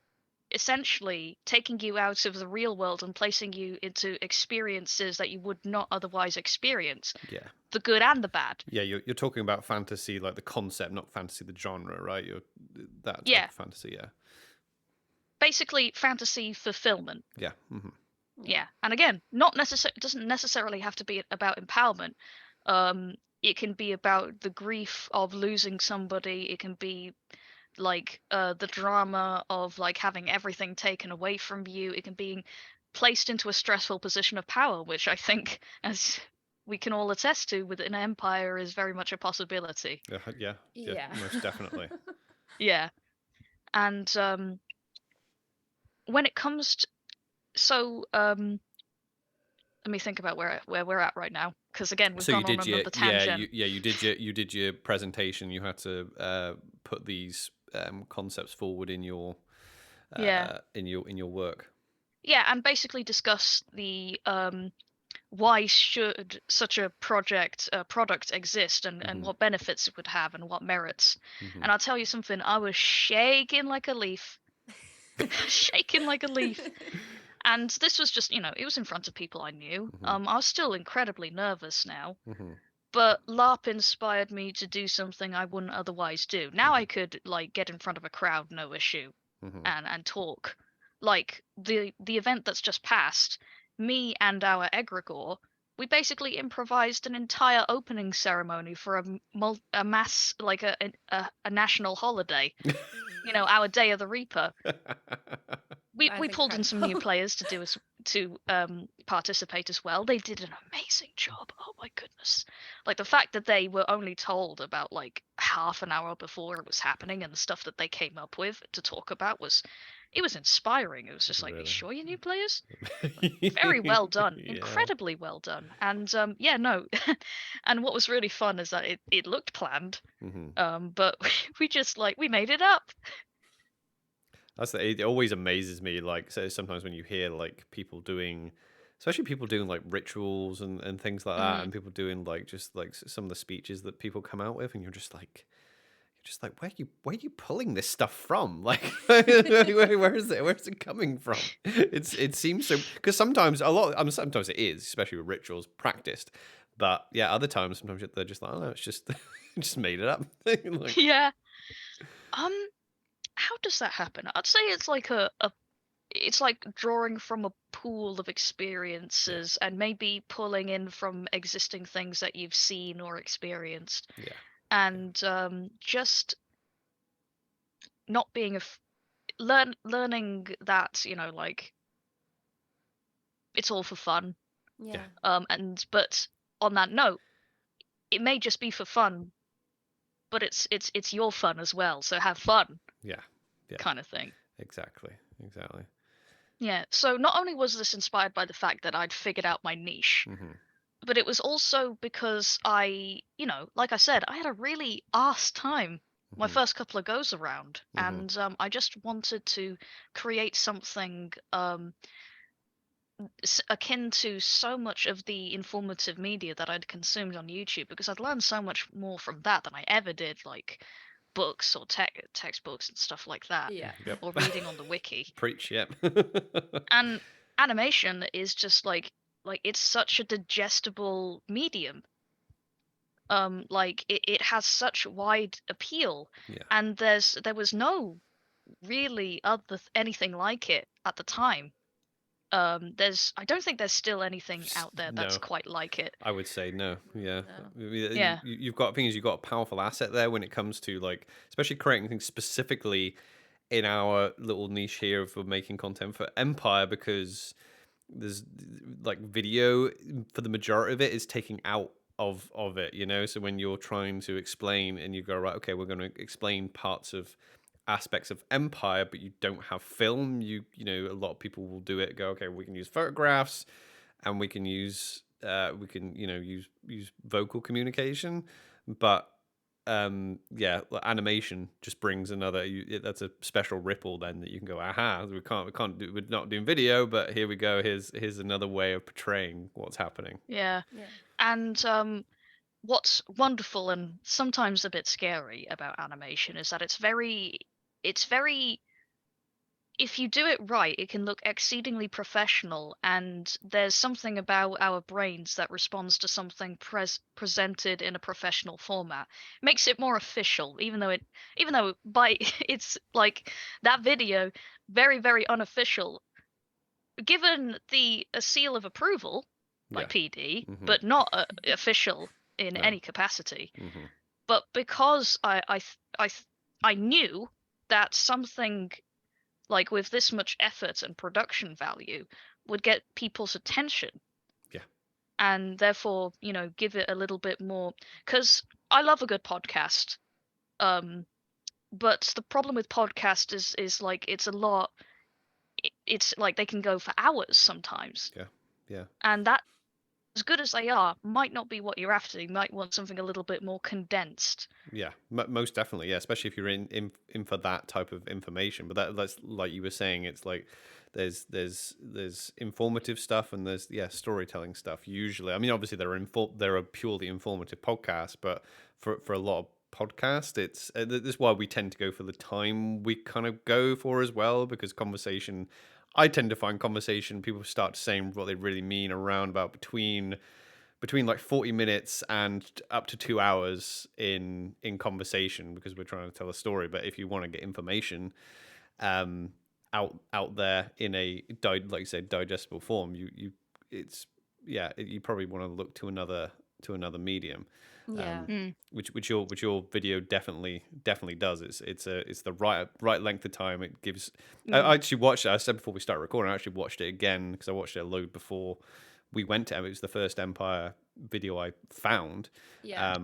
essentially taking you out of the real world and placing you into experiences that you would not otherwise experience. Yeah. The good and the bad. Yeah, you're talking about fantasy, like the concept, not fantasy the genre, right? That type of fantasy, yeah. Basically, fantasy fulfillment. Yeah. Yeah, and again, doesn't necessarily have to be about empowerment. it can be about the grief of losing somebody. It can be like the drama of like having everything taken away from you. It can be placed into a stressful position of power, which I think, as we can all attest to within Empire, is very much a possibility. Yeah, most definitely. Yeah. And when it comes to, so let me think about where we're at right now, because again we've So you gone on did your another tangent. you did your presentation. You had to put these concepts forward in your Yeah. in your work. Yeah, and basically discuss the why should such a product exist, and what benefits it would have and what merits. And I'll tell you something, I was shaking like a leaf. Shaking like a leaf. And this was just, it was in front of people I knew. I was still incredibly nervous now. But LARP inspired me to do something I wouldn't otherwise do. Now I could like get in front of a crowd, no issue, and talk. Like the event that's just passed, me and our egregore, we basically improvised an entire opening ceremony for a mass, like a national holiday. Our Day of the Reaper. We pulled in some new players to do participate as well. They did an amazing job. Oh my goodness! Like the fact that they were only told about like half an hour before it was happening, and the stuff that they came up with to talk about was inspiring. It was just like, Really? "Are you sure you new players?" Very well done, Yeah. incredibly well done. And no. And what was really fun is that it looked planned, but we just we made it up. It always amazes me, like, so sometimes when you hear like people doing, especially people doing like rituals and things like that, and people doing like just like some of the speeches that people come out with, and you're just like where are you pulling this stuff from? Like where is it coming from? It seems so, because sometimes sometimes it is, especially with rituals, practiced, but yeah, other times sometimes they're just like, oh no, it's just just made it up. Like, Yeah. How does that happen? I'd say it's like it's like drawing from a pool of experiences and maybe pulling in from existing things that you've seen or experienced, yeah, and just not being learning that like it's all for fun. Yeah. But on that note, it may just be for fun, but it's your fun as well, so have fun. yeah, Kind of thing. exactly. Yeah, so not only was this inspired by the fact that I'd figured out my niche, but it was also because like I said, I had a really arse time my first couple of goes around, and I just wanted to create something akin to so much of the informative media that I'd consumed on YouTube, because I'd learned so much more from that than I ever did like books or textbooks and stuff like that, Yeah. Yep. or reading on the wiki. Preach, yep. And animation is just like it's such a digestible medium. Like it has such wide appeal, Yeah. and there was no really anything like it at the time. I don't think there's still anything out there that's No. quite like it. I would say no. Yeah. Yeah. You've got you've got a powerful asset there when it comes to like, especially creating things specifically in our little niche here for making content for Empire, because there's like video for the majority of it is taking out of it, so when you're trying to explain and you go, right, okay, we're going to explain parts of aspects of Empire, but you don't have film, a lot of people will do it, go, okay, we can use photographs, and we can use use vocal communication, but animation just brings that's a special ripple then that you can go, aha, we're not doing video, but here we go, here's another way of portraying what's happening. Yeah. And what's wonderful and sometimes a bit scary about animation is that it's very if you do it right, it can look exceedingly professional, and there's something about our brains that responds to something presented in a professional format. Makes it more official, even though by it's like that video, very, very unofficial, given a seal of approval by PD, but not official. in No. any capacity. Mm-hmm. But because I knew that something like with this much effort and production value would get people's attention. Yeah. And therefore, you know, give it a little bit more, because I love a good podcast. But the problem with podcast is like it's a lot. It's like they can go for hours sometimes. Yeah. Yeah. And that, as good as they are, might not be what you're after. You might want something a little bit more condensed. Yeah, most definitely. Yeah, especially if you're in for that type of information. But that's like you were saying. It's like there's informative stuff and there's storytelling stuff. Usually, I mean, obviously there are purely informative podcasts, but for a lot of podcasts, it's this is why we tend to go for the time we kind of go for as well, because conversation. I tend to find conversation people start saying what they really mean around about between like 40 minutes and up to 2 hours in conversation, because we're trying to tell a story. But if you want to get information out there in a like you said digestible form, you it's you probably want to look to another medium. Yeah. Which your video definitely does. It's the right length of time. It gives. I actually watched it. I said before we started recording, I actually watched it again because I watched it a load before we went to. It was the first Empire video I found. Yeah.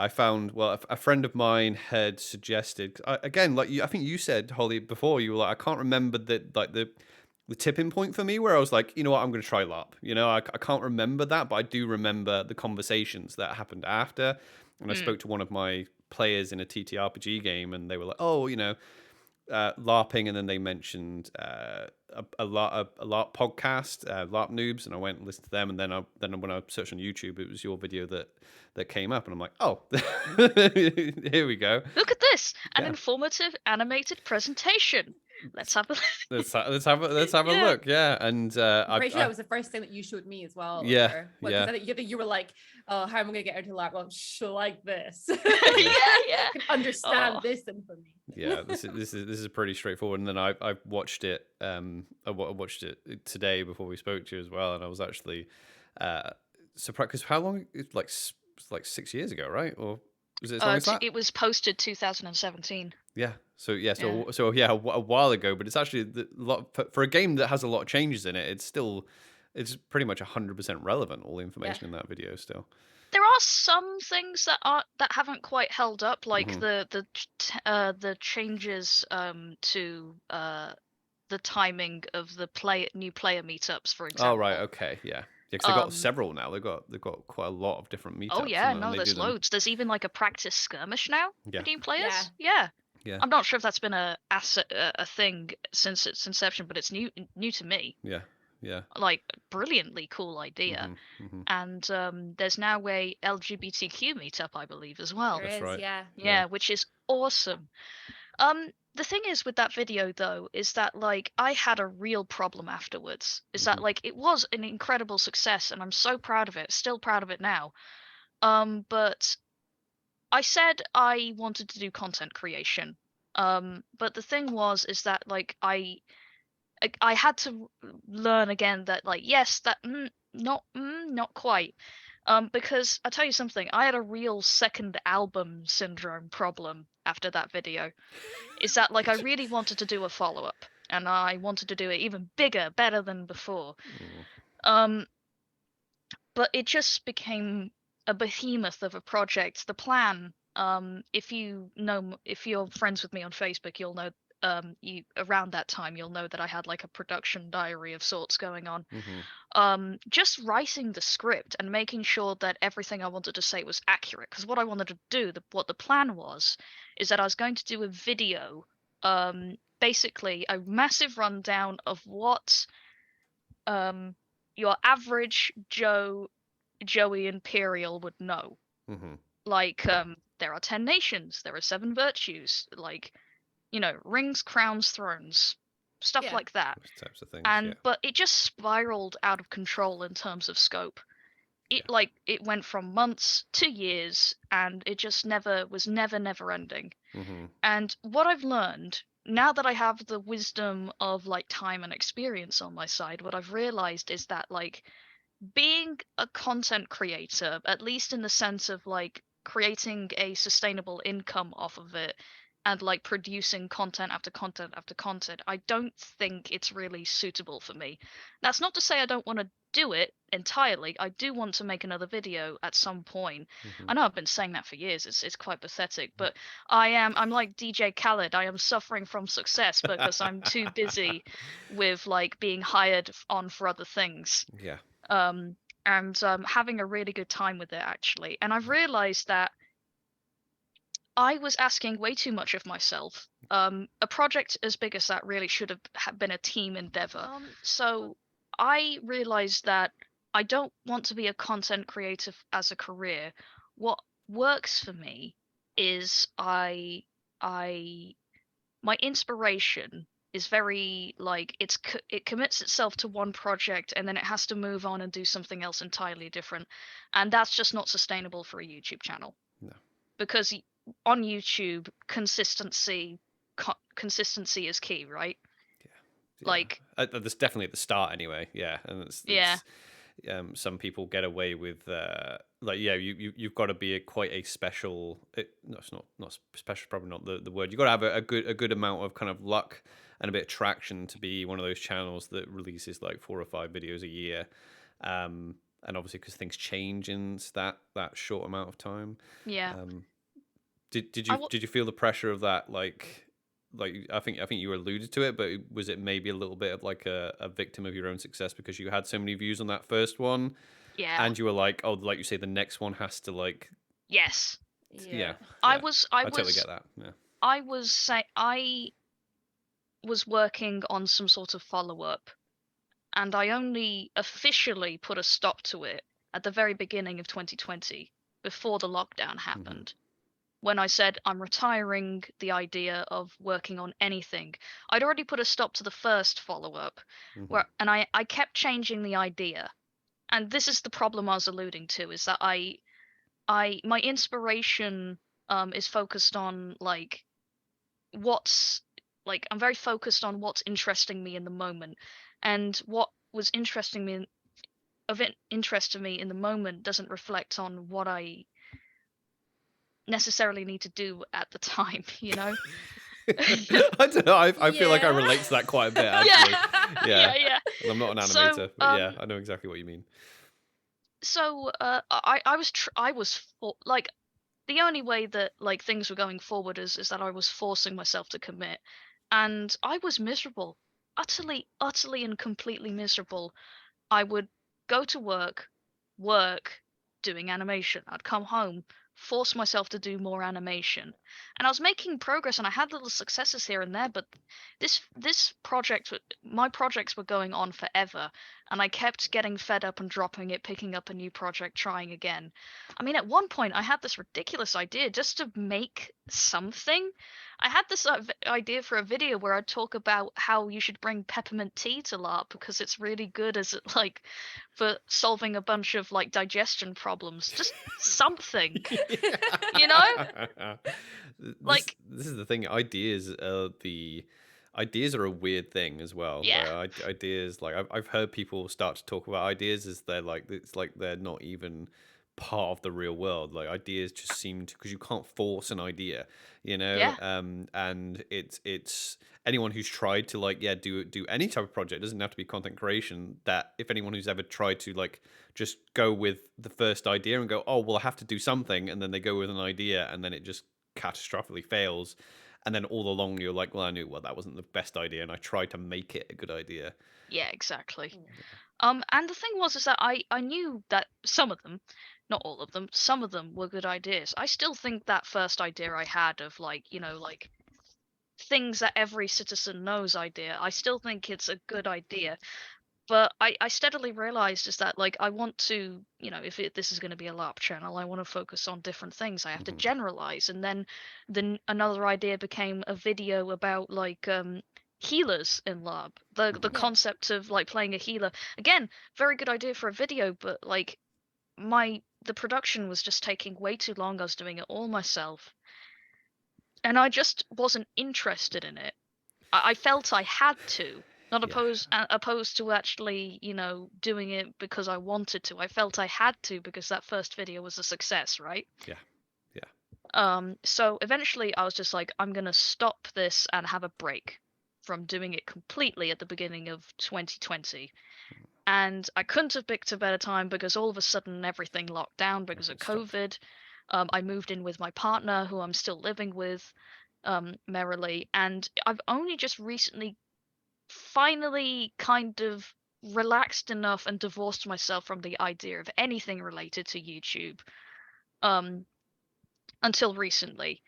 I found. Well, a friend of mine had suggested again, like I think you said, Holly, before. You were like, I can't remember the tipping point for me where I was like, you know what, I'm going to try LARP. You know, I can't remember that, but I do remember the conversations that happened after. And I spoke to one of my players in a TTRPG game, and they were like, oh, you know, LARPing, and then they mentioned a LARP podcast, LARP Noobs, and I went and listened to them, and then when I searched on YouTube, it was your video that came up, and I'm like, oh, here we go. Look at this, an informative animated presentation. Let's have a let's have a look. Yeah, and I'm pretty sure that was the first thing that you showed me as well. Yeah, yeah. I think you were like, "Oh, how am I going to get into LARP?" Well, she'll like this. yeah. Can understand this information. Yeah, this is pretty straightforward. And then I watched it. I watched it today before we spoke to you as well, and I was actually surprised because how long? It's like 6 years ago, right? Or was it as long as that? It was posted 2017. Yeah. So a while ago, but it's actually a lot for a game that has a lot of changes in it. It's pretty much 100% relevant. All the information in that video still. There are some things that haven't quite held up, like the changes to the timing of the new player meetups, for example. Oh right, okay, yeah. Because they've got several now. They've got quite a lot of different meetups. Oh yeah, no, there's loads. There's even like a practice skirmish now for new players. Yeah. I'm not sure if that's been a thing since its inception, but it's new to me. Yeah. Like, brilliantly cool idea. And there's now a LGBTQ meetup, I believe, as well. There is, right. Yeah, which is awesome. The thing is with that video though, is that like I had a real problem afterwards. Is that like it was an incredible success and I'm so proud of it, still proud of it now. But I said I wanted to do content creation. But the thing is that like I had to learn again that like yes, that not quite. Because I tell you something, I had a real second album syndrome problem after that video. Is that like I really wanted to do a follow-up and I wanted to do it even bigger, better than before. But it just became a behemoth of a project. The plan, if you're friends with me on Facebook, you'll know around that time you'll know that I had like a production diary of sorts going on. Just writing the script and making sure that everything I wanted to say was accurate, because what I wanted to do, what the plan was, is that I was going to do a video, basically a massive rundown of what your average Joey Imperial would know. Like there are 10 nations, there are 7 virtues, like, you know, rings, crowns, thrones, stuff like that. Those types of things. And but it just spiraled out of control in terms of scope. It went from months to years, and it just never ending. And what I've learned now that I have the wisdom of like time and experience on my side, what I've realized is that like being a content creator, at least in the sense of like creating a sustainable income off of it and like producing content after content after content, I don't think it's really suitable for me. That's not to say I don't want to do it entirely. I do want to make another video at some point. I know I've been saying that for years. It's quite pathetic, but I'm like DJ Khaled. I am suffering from success because I'm too busy with like being hired on for other things. Yeah. And having a really good time with it actually. And I've realized that I was asking way too much of myself. A project as big as that really should have been a team endeavor. So I realized that I don't want to be a content creator as a career. What works for me is my inspiration is very like it commits itself to one project and then it has to move on and do something else entirely different, and that's just not sustainable for a YouTube channel. No. Because on YouTube consistency is key, right? Yeah. Like that's definitely at the start anyway. Yeah, and yeah, some people get away with like you've got to be quite a special. No, it's not special. Probably not the word. You've got to have a good amount of kind of luck and a bit of traction to be one of those channels that releases like 4 or 5 videos a year. And obviously because things change in that short amount of time. yeah. Did you feel the pressure of that like I think you alluded to it, but was it maybe a little bit of like a victim of your own success because you had so many views on that first one, Yeah. and you were like, oh, like you say, the next one has to like. Yes. Yeah. I totally get that. Yeah. I was working on some sort of follow-up, and I only officially put a stop to it at the very beginning of 2020, before the lockdown happened. When I said I'm retiring the idea of working on anything. I'd already put a stop to the first follow-up, and I kept changing the idea. And this is the problem I was alluding to, is that my inspiration is focused on like I'm very focused on what's interesting me in the moment, and what was interest to me in the moment doesn't reflect on what I necessarily need to do at the time, you know. I don't know. I feel like I relate to that quite a bit actually. Yeah. And I'm not an animator, but yeah, I know exactly what you mean. So I was like, the only way that like things were going forward is that I was forcing myself to commit, and I was miserable, utterly and completely miserable. I would go to work doing animation. I'd come home, force myself to do more animation. And I was making progress and I had little successes here and there, but my projects were going on forever, and I kept getting fed up and dropping it, picking up a new project, trying again. I mean, at one point I had this ridiculous idea just to make something. I had this idea for a video where I'd talk about how you should bring peppermint tea to LARP because it's really good as it like for solving a bunch of like digestion problems. Just something, you know? Like this is the thing. Ideas are a weird thing as well. yeah, Ideas, like I've heard people start to talk about ideas as it's like they're not even part of the real world. Like ideas just seem to, because you can't force an idea, you know. yeah, And it's anyone who's tried to like do any type of project, doesn't have to be content creation, that if anyone who's ever tried to like just go with the first idea and go, oh well, I have to do something, and then they go with an idea and then it just catastrophically fails, and then all along you're like, well, I knew, well, that wasn't the best idea and I tried to make it a good idea. yeah, exactly. And the thing was is that I knew that some of them, not all of them, some of them were good ideas. I still think that first idea I had of like, you know, like things that every citizen knows idea, I still think it's a good idea. But I steadily realized is that like I want to, you know, if this is going to be a LARP channel, I want to focus on different things. I have to generalize. And then another idea became a video about like healers in LARP. The concept of like playing a healer. Again, very good idea for a video, but like the production was just taking way too long. I was doing it all myself. And I just wasn't interested in it. I felt I had to. not opposed to actually, you know, doing it because I wanted to. I felt I had to because that first video was a success, right? Yeah. So eventually I was just like, I'm gonna stop this and have a break from doing it completely at the beginning of 2020. And I couldn't have picked a better time because all of a sudden everything locked down because of COVID. I moved in with my partner, who I'm still living with, merrily, and I've only just recently finally kind of relaxed enough and divorced myself from the idea of anything related to YouTube, um, until recently.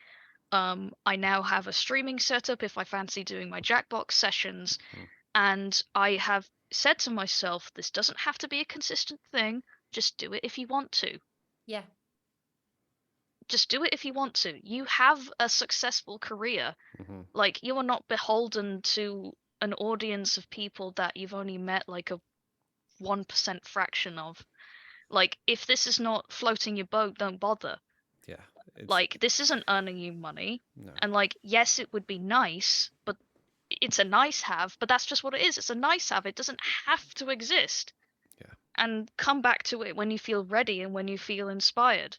I now have a streaming setup if I fancy doing my Jackbox sessions, and I have said to myself, this doesn't have to be a consistent thing. Just do it if you want to. Yeah. Just do it if you want to. You have a successful career. Like, you are not beholden to an audience of people that you've only met like a 1% fraction of. Like, if this is not floating your boat, don't bother. Yeah. Like, this isn't earning you money. No. And like, yes, it would be nice, but it's a nice have, but that's just what it is. It's a nice have. It doesn't have to exist. Yeah. And come back to it when you feel ready and when you feel inspired.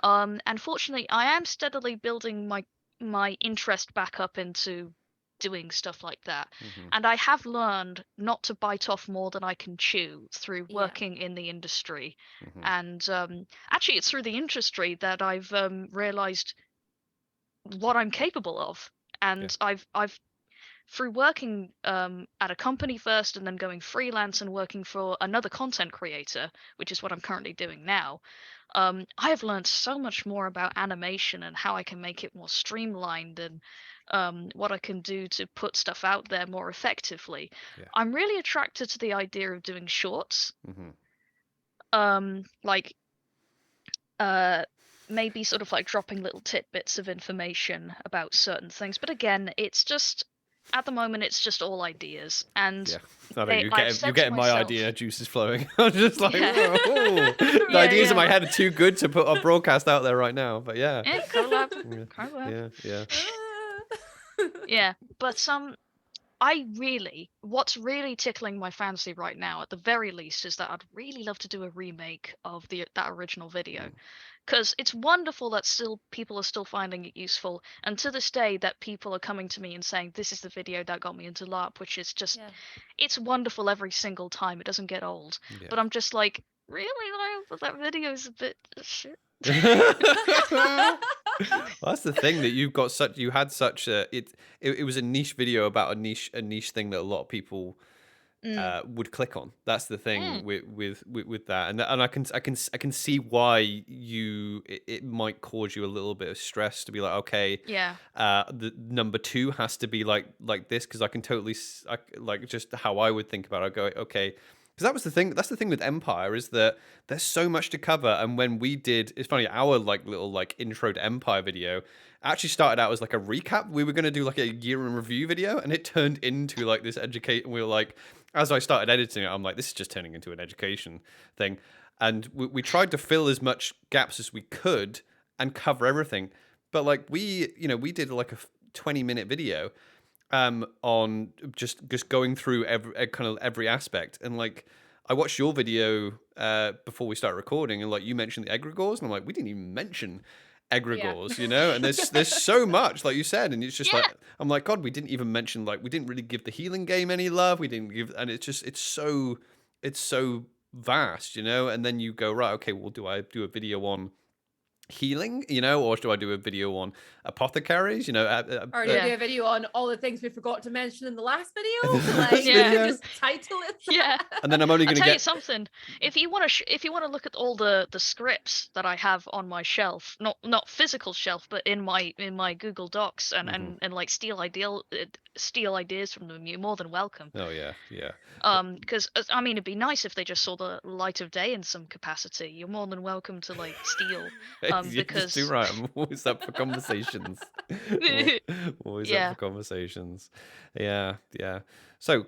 Yeah. And fortunately, I am steadily building my interest back up into doing stuff like that. And I have learned not to bite off more than I can chew through working in the industry. And actually, it's through the industry that I've realized what I'm capable of. And I've through working at a company first and then going freelance and working for another content creator, which is what I'm currently doing now, I have learned so much more about animation and how I can make it more streamlined and what I can do to put stuff out there more effectively. I'm really attracted to the idea of doing shorts. Like maybe sort of like dropping little tidbits of information about certain things. But again, it's just at the moment it's just all ideas. And you're getting my idea juices flowing. I'm just like, the ideas in my head are too good to put a broadcast out there right now. But collab. Yeah. But what's really tickling my fancy right now, at the very least, is that I'd really love to do a remake of that original video. Because it's wonderful that people are still finding it useful, and to this day that people are coming to me and saying, this is the video that got me into LARP, which is just, it's wonderful every single time. It doesn't get old. But I'm just like, really? That video's a bit shit. Well, that's the thing, that you had such a it was a niche video about a niche thing that a lot of people would click on. That's the thing with that, and I can see why it might cause you a little bit of stress to be like, okay, the number 2 has to be like this, because I can totally like just how I would think about it. I go, okay. Because that was the thing. That's the thing with Empire, is that there's so much to cover. And when we did, it's funny, our little intro to Empire video actually started out as like a recap. We were going to do like a year in review video, and it turned into like this educate. We were like, as I started editing it, I'm like, this is just turning into an education thing. And we tried to fill as much gaps as we could and cover everything. But like we did like a 20-minute video on just going through every aspect. And like, I watched your video before we started recording, and like you mentioned the egregores, and I'm like, we didn't even mention egregores, and there's so much, like you said, and it's just like, I'm like, God, we didn't even mention, like, we didn't really give the healing game any love. We didn't give, and it's so vast, and then you go, right, okay, well, do I do a video on healing, or do I do a video on apothecaries, or do I do a video on all the things we forgot to mention in the last video? Just title it. And then I'm only going to tell you something. If you want to look at all the scripts that I have on my shelf, not physical shelf, but in my Google Docs, and like steal ideas from them, you're more than welcome. Oh yeah. Because I mean, it'd be nice if they just saw the light of day in some capacity. You're more than welcome to like steal. Because you're right, I'm always up for conversations. always up for conversations. Yeah. So,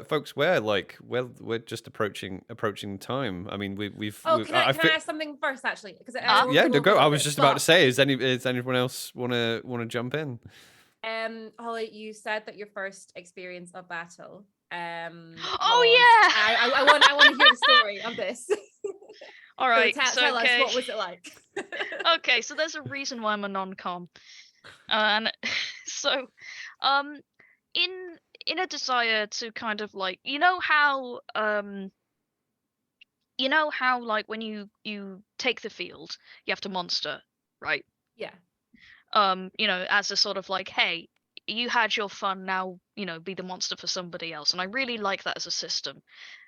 folks, we're just approaching time. I mean, we've. Can I ask something first, actually? Because go. I was just about to say, is anyone else want to jump in? Holly, you said that your first experience of battle I want to hear the story of this. All right, tell us, what was it like? Okay, so there's a reason why I'm a non-com, and so, in a desire to kind of like, like when you take the field, you have to monster, right? Yeah. As a sort of like, hey, you had your fun, now, be the monster for somebody else. And I really like that as a system.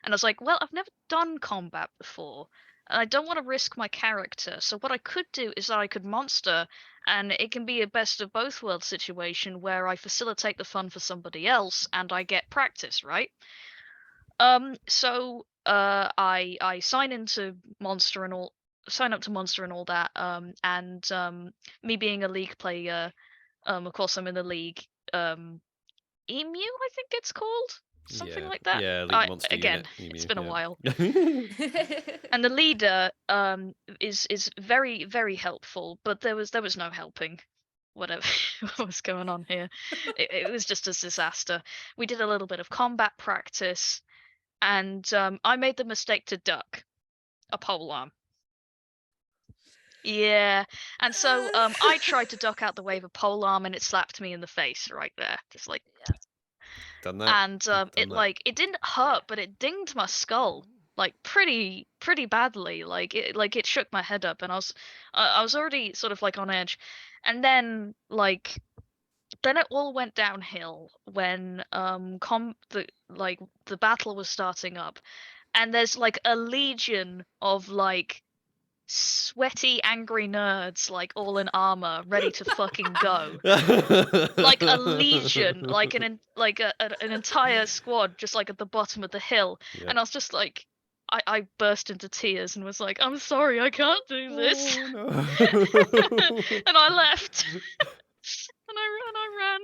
And I was like, well, I've never done combat before, and I don't want to risk my character. So what I could do is that I could monster, and it can be a best of both worlds situation where I facilitate the fun for somebody else and I get practice, right? So I sign up to Monster and all that. And me being a league player, of course I'm in the league. Emu, I think it's called. Something like that. Yeah, League Monster again, Unit. Emu, it's been a while. And And the leader is very, very helpful, but there was no helping whatever what was going on here. It was just a disaster. We did a little bit of combat practice, and I made the mistake to duck a polearm. Yeah, and so I tried to duck out the way of a polearm, and it slapped me in the face right there, just like. Done that. And it didn't hurt, but it dinged my skull like pretty badly. Like it shook my head up, and I was already sort of like on edge, and then it all went downhill when the battle was starting up, and there's like a legion of like sweaty angry nerds like all in armor ready to fucking go. Like a legion, like an entire squad just like at the bottom of the hill. Yeah. And I was just like, I burst into tears and was like, I'm sorry, I can't do this. Oh, no. And I left. And I ran.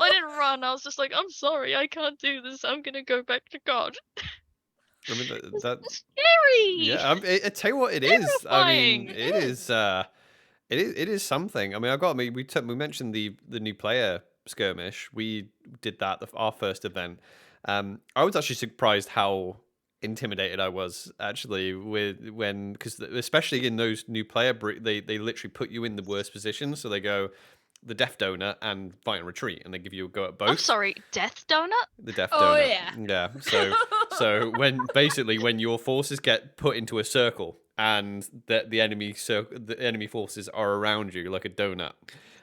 I didn't run, I was just like, I'm sorry, I can't do this, I'm gonna go back to God. I mean, That's scary. Yeah, I tell you what, it is. I mean, it is. It is something. I mean, we mentioned the new player skirmish. We did that our first event. I was actually surprised how intimidated I was actually because especially in those new player they literally put you in the worst position. So they go the death donut and fight and retreat, and they give you a go at both. I'm sorry, death donut? The death Oh, donut. yeah. Yeah. So when your forces get put into a circle and the enemy forces are around you like a donut,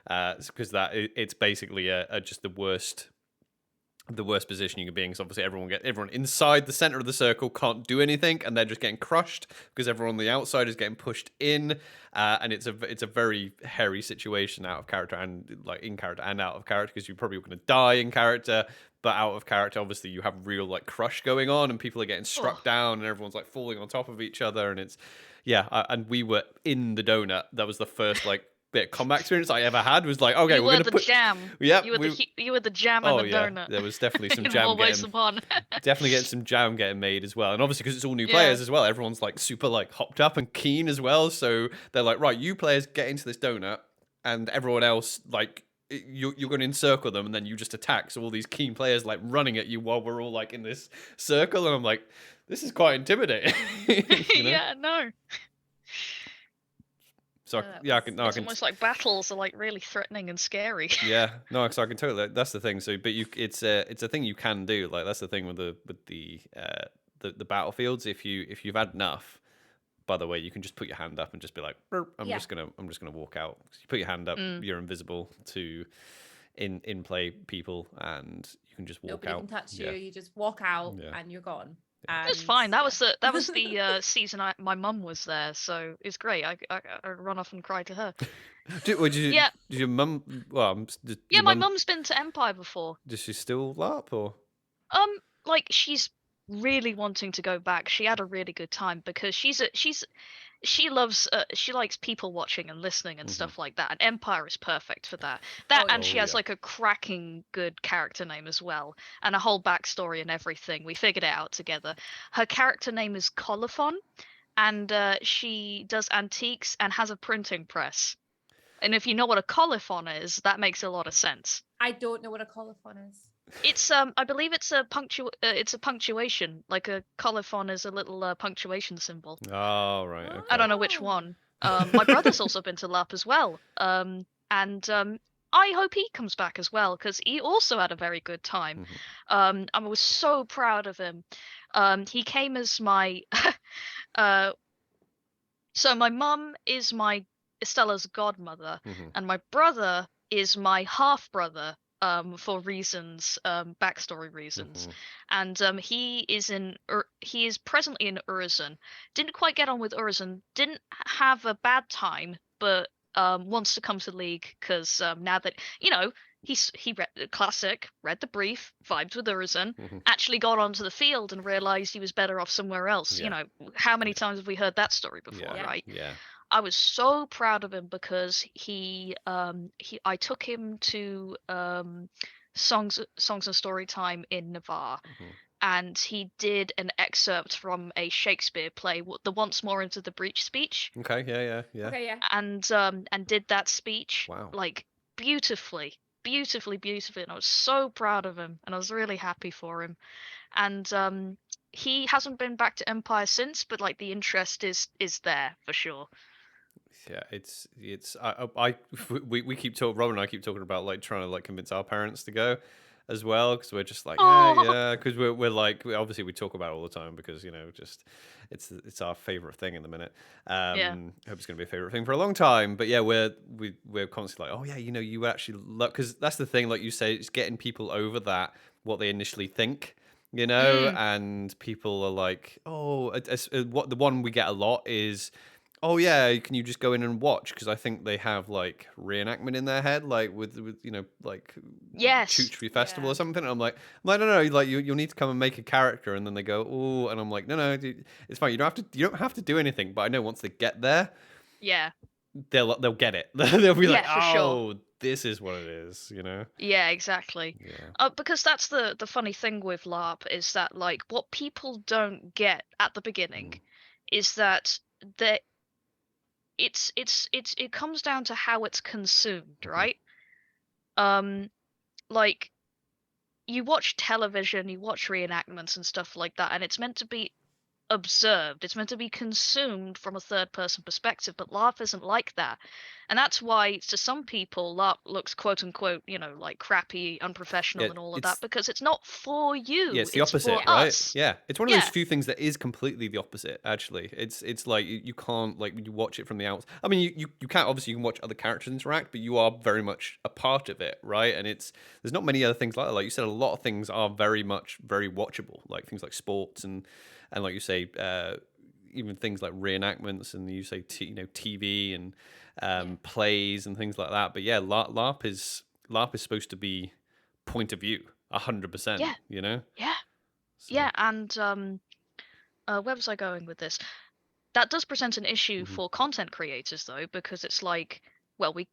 because it's basically just the worst position you can be in. Because obviously everyone inside the center of the circle can't do anything, and they're just getting crushed because everyone on the outside is getting pushed in, and it's a very hairy situation out of character and like in character and out of character, because you're probably going to die in character, but out of character obviously you have real like crush going on, and people are getting struck down, and everyone's like falling on top of each other, and it's and we were in the donut. That was the first like bit of combat experience I ever had. Was like, okay, we're gonna put jam. Yeah, you were the jam in the donut. There was definitely some in jam more ways getting than one. definitely getting some jam getting made as well, and obviously because it's all new players as well, everyone's like super like hopped up and keen as well. So they're like, right, you players get into this donut, and everyone else like you're going to encircle them, and then you just attack. So all these keen players like running at you while we're all like in this circle, and I'm like, this is quite intimidating. Yeah, no. So it's almost like battles are like really threatening and scary. Yeah, no, so I can totally. That's the thing. So, but it's a thing you can do. Like that's the thing with the battlefields. If you've had enough, by the way, you can just put your hand up and just be like, I'm just gonna walk out. You put your hand up, you're invisible to in play people, and you can just walk out. Nobody can touch you. You just walk out and you're gone. It's fine. That was the season my mum was there, so it's great. I run off and cry to her. Did your mum? Well, my mum's been to Empire before. Does she still LARP or? Like she's really wanting to go back. She had a really good time because she likes people watching and listening and stuff like that, and Empire is perfect for that. She has like a cracking good character name as well, and a whole backstory and everything. We figured it out together. Her character name is Colophon, and she does antiques and has a printing press. And if you know what a colophon is, that makes a lot of sense. I don't know what a colophon is. It's I believe it's a punctuation, like a colophon is a little punctuation symbol. Oh, right, I okay. don't know which Oh. one. My brother's also been to LARP as well. And I hope he comes back as well because he also had a very good time. Mhm. I was so proud of him. He came as my uh so my mum is my Estella's godmother, Mhm. and my brother is my half brother. For reasons, backstory reasons, Mhm. and he is presently in Urizen. Didn't quite get on with Urizen. Didn't have a bad time, but wants to come to League because now that he read the classic, read the brief, vibed with Urizen, Mhm. actually got onto the field and realized he was better off somewhere else. Yeah. How many Yeah. times have we heard that story before, Yeah. Yeah. right? Yeah. I was so proud of him because I took him to songs and story time in Navarre, Mhm. and he did an excerpt from a Shakespeare play, the Once More Into the Breach speech, Okay. Yeah. Yeah. Yeah. Okay, yeah. and did that speech Wow. like beautifully, beautifully, beautifully, and I was so proud of him, and I was really happy for him. And he hasn't been back to Empire since, but like the interest is there for sure. Yeah, it's I we keep talking. Rob and I keep talking about like trying to like convince our parents to go as well because we're just like Oh, yeah because we're like obviously we talk about it all the time because just it's our favorite thing in the minute. yeah, I hope it's gonna be a favorite thing for a long time. But yeah, we're constantly like oh yeah you actually look because that's the thing like you say it's getting people over that what they initially think. mm, And people are like, oh, what the one we get a lot is, oh yeah, can you just go in and watch? Because I think they have like reenactment in their head, like with like yes, Chooch Free Festival Yeah. or something. And I'm like, no, no, like you'll need to come and make a character, and then they go, oh, and I'm like, no, no, dude, it's fine. You don't have to do anything. But I know once they get there, yeah, they'll get it. They'll be like, yeah, for sure. oh, this is what it is. Yeah, exactly. Yeah. Because that's the funny thing with LARP is that like what people don't get at the beginning Mm. is that that it comes down to how it's consumed, Mhm. right? Um, like you watch television, you watch reenactments and stuff like that, and it's meant to be observed. It's meant to be consumed from a third person perspective, but LARP isn't like that. And that's why to some people LARP looks quote unquote, like crappy, Yeah, unprofessional and all of that it's because it's not for Yeah, you, it's the it's for opposite, Yeah. right? us. Yeah, it's one of those Yeah. few things that is completely the opposite. Actually, it's like you can't like when you watch it from the outside. I mean, you can't obviously you can watch other characters interact, but you are very much a part of it, right? And there's not many other things like that. Like you said, a lot of things are very much very watchable, like things like sports and like you say, even things like reenactments and you say TV and Yeah. plays and things like that. But yeah, LARP is supposed to be point of view 100%, Yeah. Yeah. so Yeah, and where was I going with this? That does present an issue mhm. for content creators though, because it's like, well, we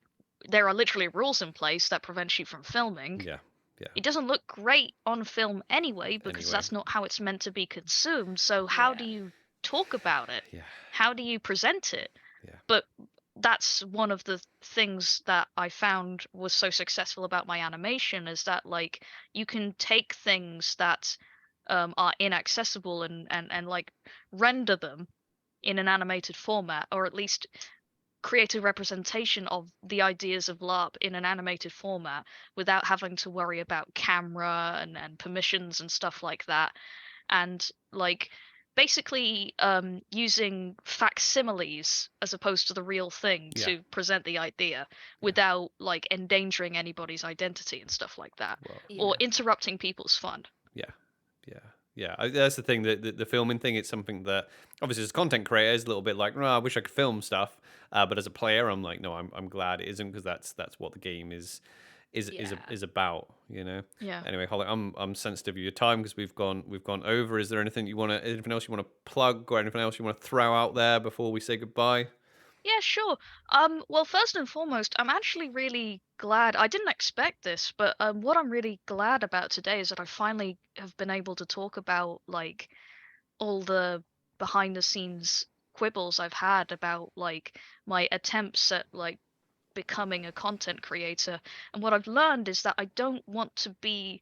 there are literally rules in place that prevent you from filming. Yeah, yeah. It doesn't look great on film anyway because Anyway, that's not how it's meant to be consumed. So how do Yeah. you talk about it? yeah, How do you present it? yeah, But that's one of the things that I found was so successful about my animation is that like you can take things that are inaccessible and like render them in an animated format or at least create a representation of the ideas of LARP in an animated format without having to worry about camera and permissions and stuff like that. And like basically using facsimiles as opposed to the real thing yeah, to present the idea yeah. without like endangering anybody's identity and stuff like that Well, or Yeah. interrupting people's fun. yeah, yeah, yeah. That's the thing. The filming thing. It's something that obviously as a content creator is a little bit like, oh, I wish I could film stuff. But as a player, I'm like, no, I'm glad it isn't because that's what the game Yeah. is about. You know. Yeah. Anyway, Holly, I'm sensitive of your time because we've gone over. Is there anything else you want to plug or anything else you want to throw out there before we say goodbye? Yeah, sure. Well, first and foremost, I'm actually really glad. I didn't expect this, but what I'm really glad about today is that I finally have been able to talk about like all the behind the scenes quibbles I've had about like my attempts at like becoming a content creator. And what I've learned is that I don't want to be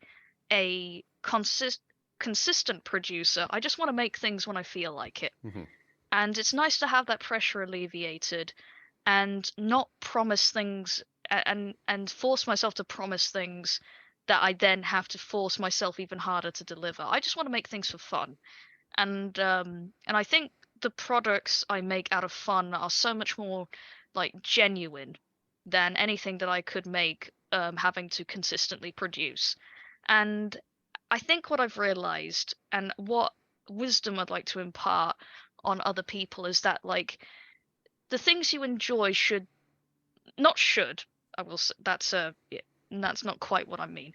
a consistent producer. I just want to make things when I feel like it. And it's nice to have that pressure alleviated and not promise things and force myself to promise things that I then have to force myself even harder to deliver. I just want to make things for fun. And I think the products I make out of fun are so much more like genuine than anything that I could make having to consistently produce. And I think what I've realized and what wisdom I'd like to impart on other people is that like the things you enjoy should not should I will say that's not quite what I mean,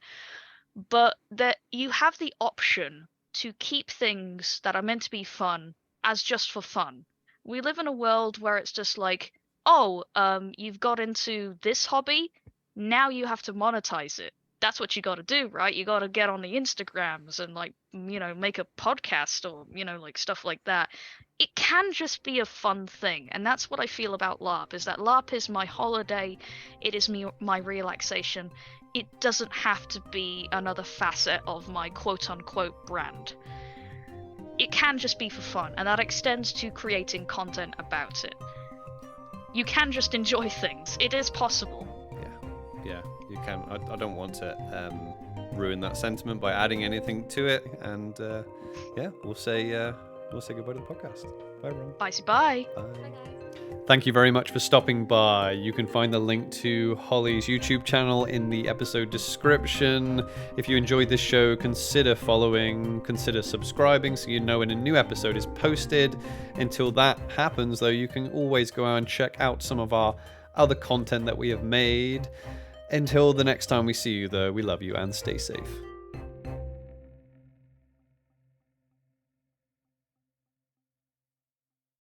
but that you have the option to keep things that are meant to be fun as just for fun. We live in a world where it's just like, oh, you've got into this hobby, now you have to monetize it. That's what you got to do, right? You got to get on the Instagrams and like, make a podcast or, like stuff like that. It can just be a fun thing, and that's what I feel about LARP. Is that LARP is my holiday, it is my relaxation. It doesn't have to be another facet of my quote-unquote brand. It can just be for fun, and that extends to creating content about it. You can just enjoy things. It is possible. Yeah, you can. I don't want to ruin that sentiment by adding anything to it, and we'll say goodbye to the podcast. Bye, everyone. Bye. Bye, guys. Thank you very much for stopping by. You can find the link to Holly's YouTube channel in the episode description. If you enjoyed this show, consider following, consider subscribing so you know when a new episode is posted. Until that happens, though, you can always go out and check out some of our other content that we have made. Until the next time we see you, though, we love you and stay safe.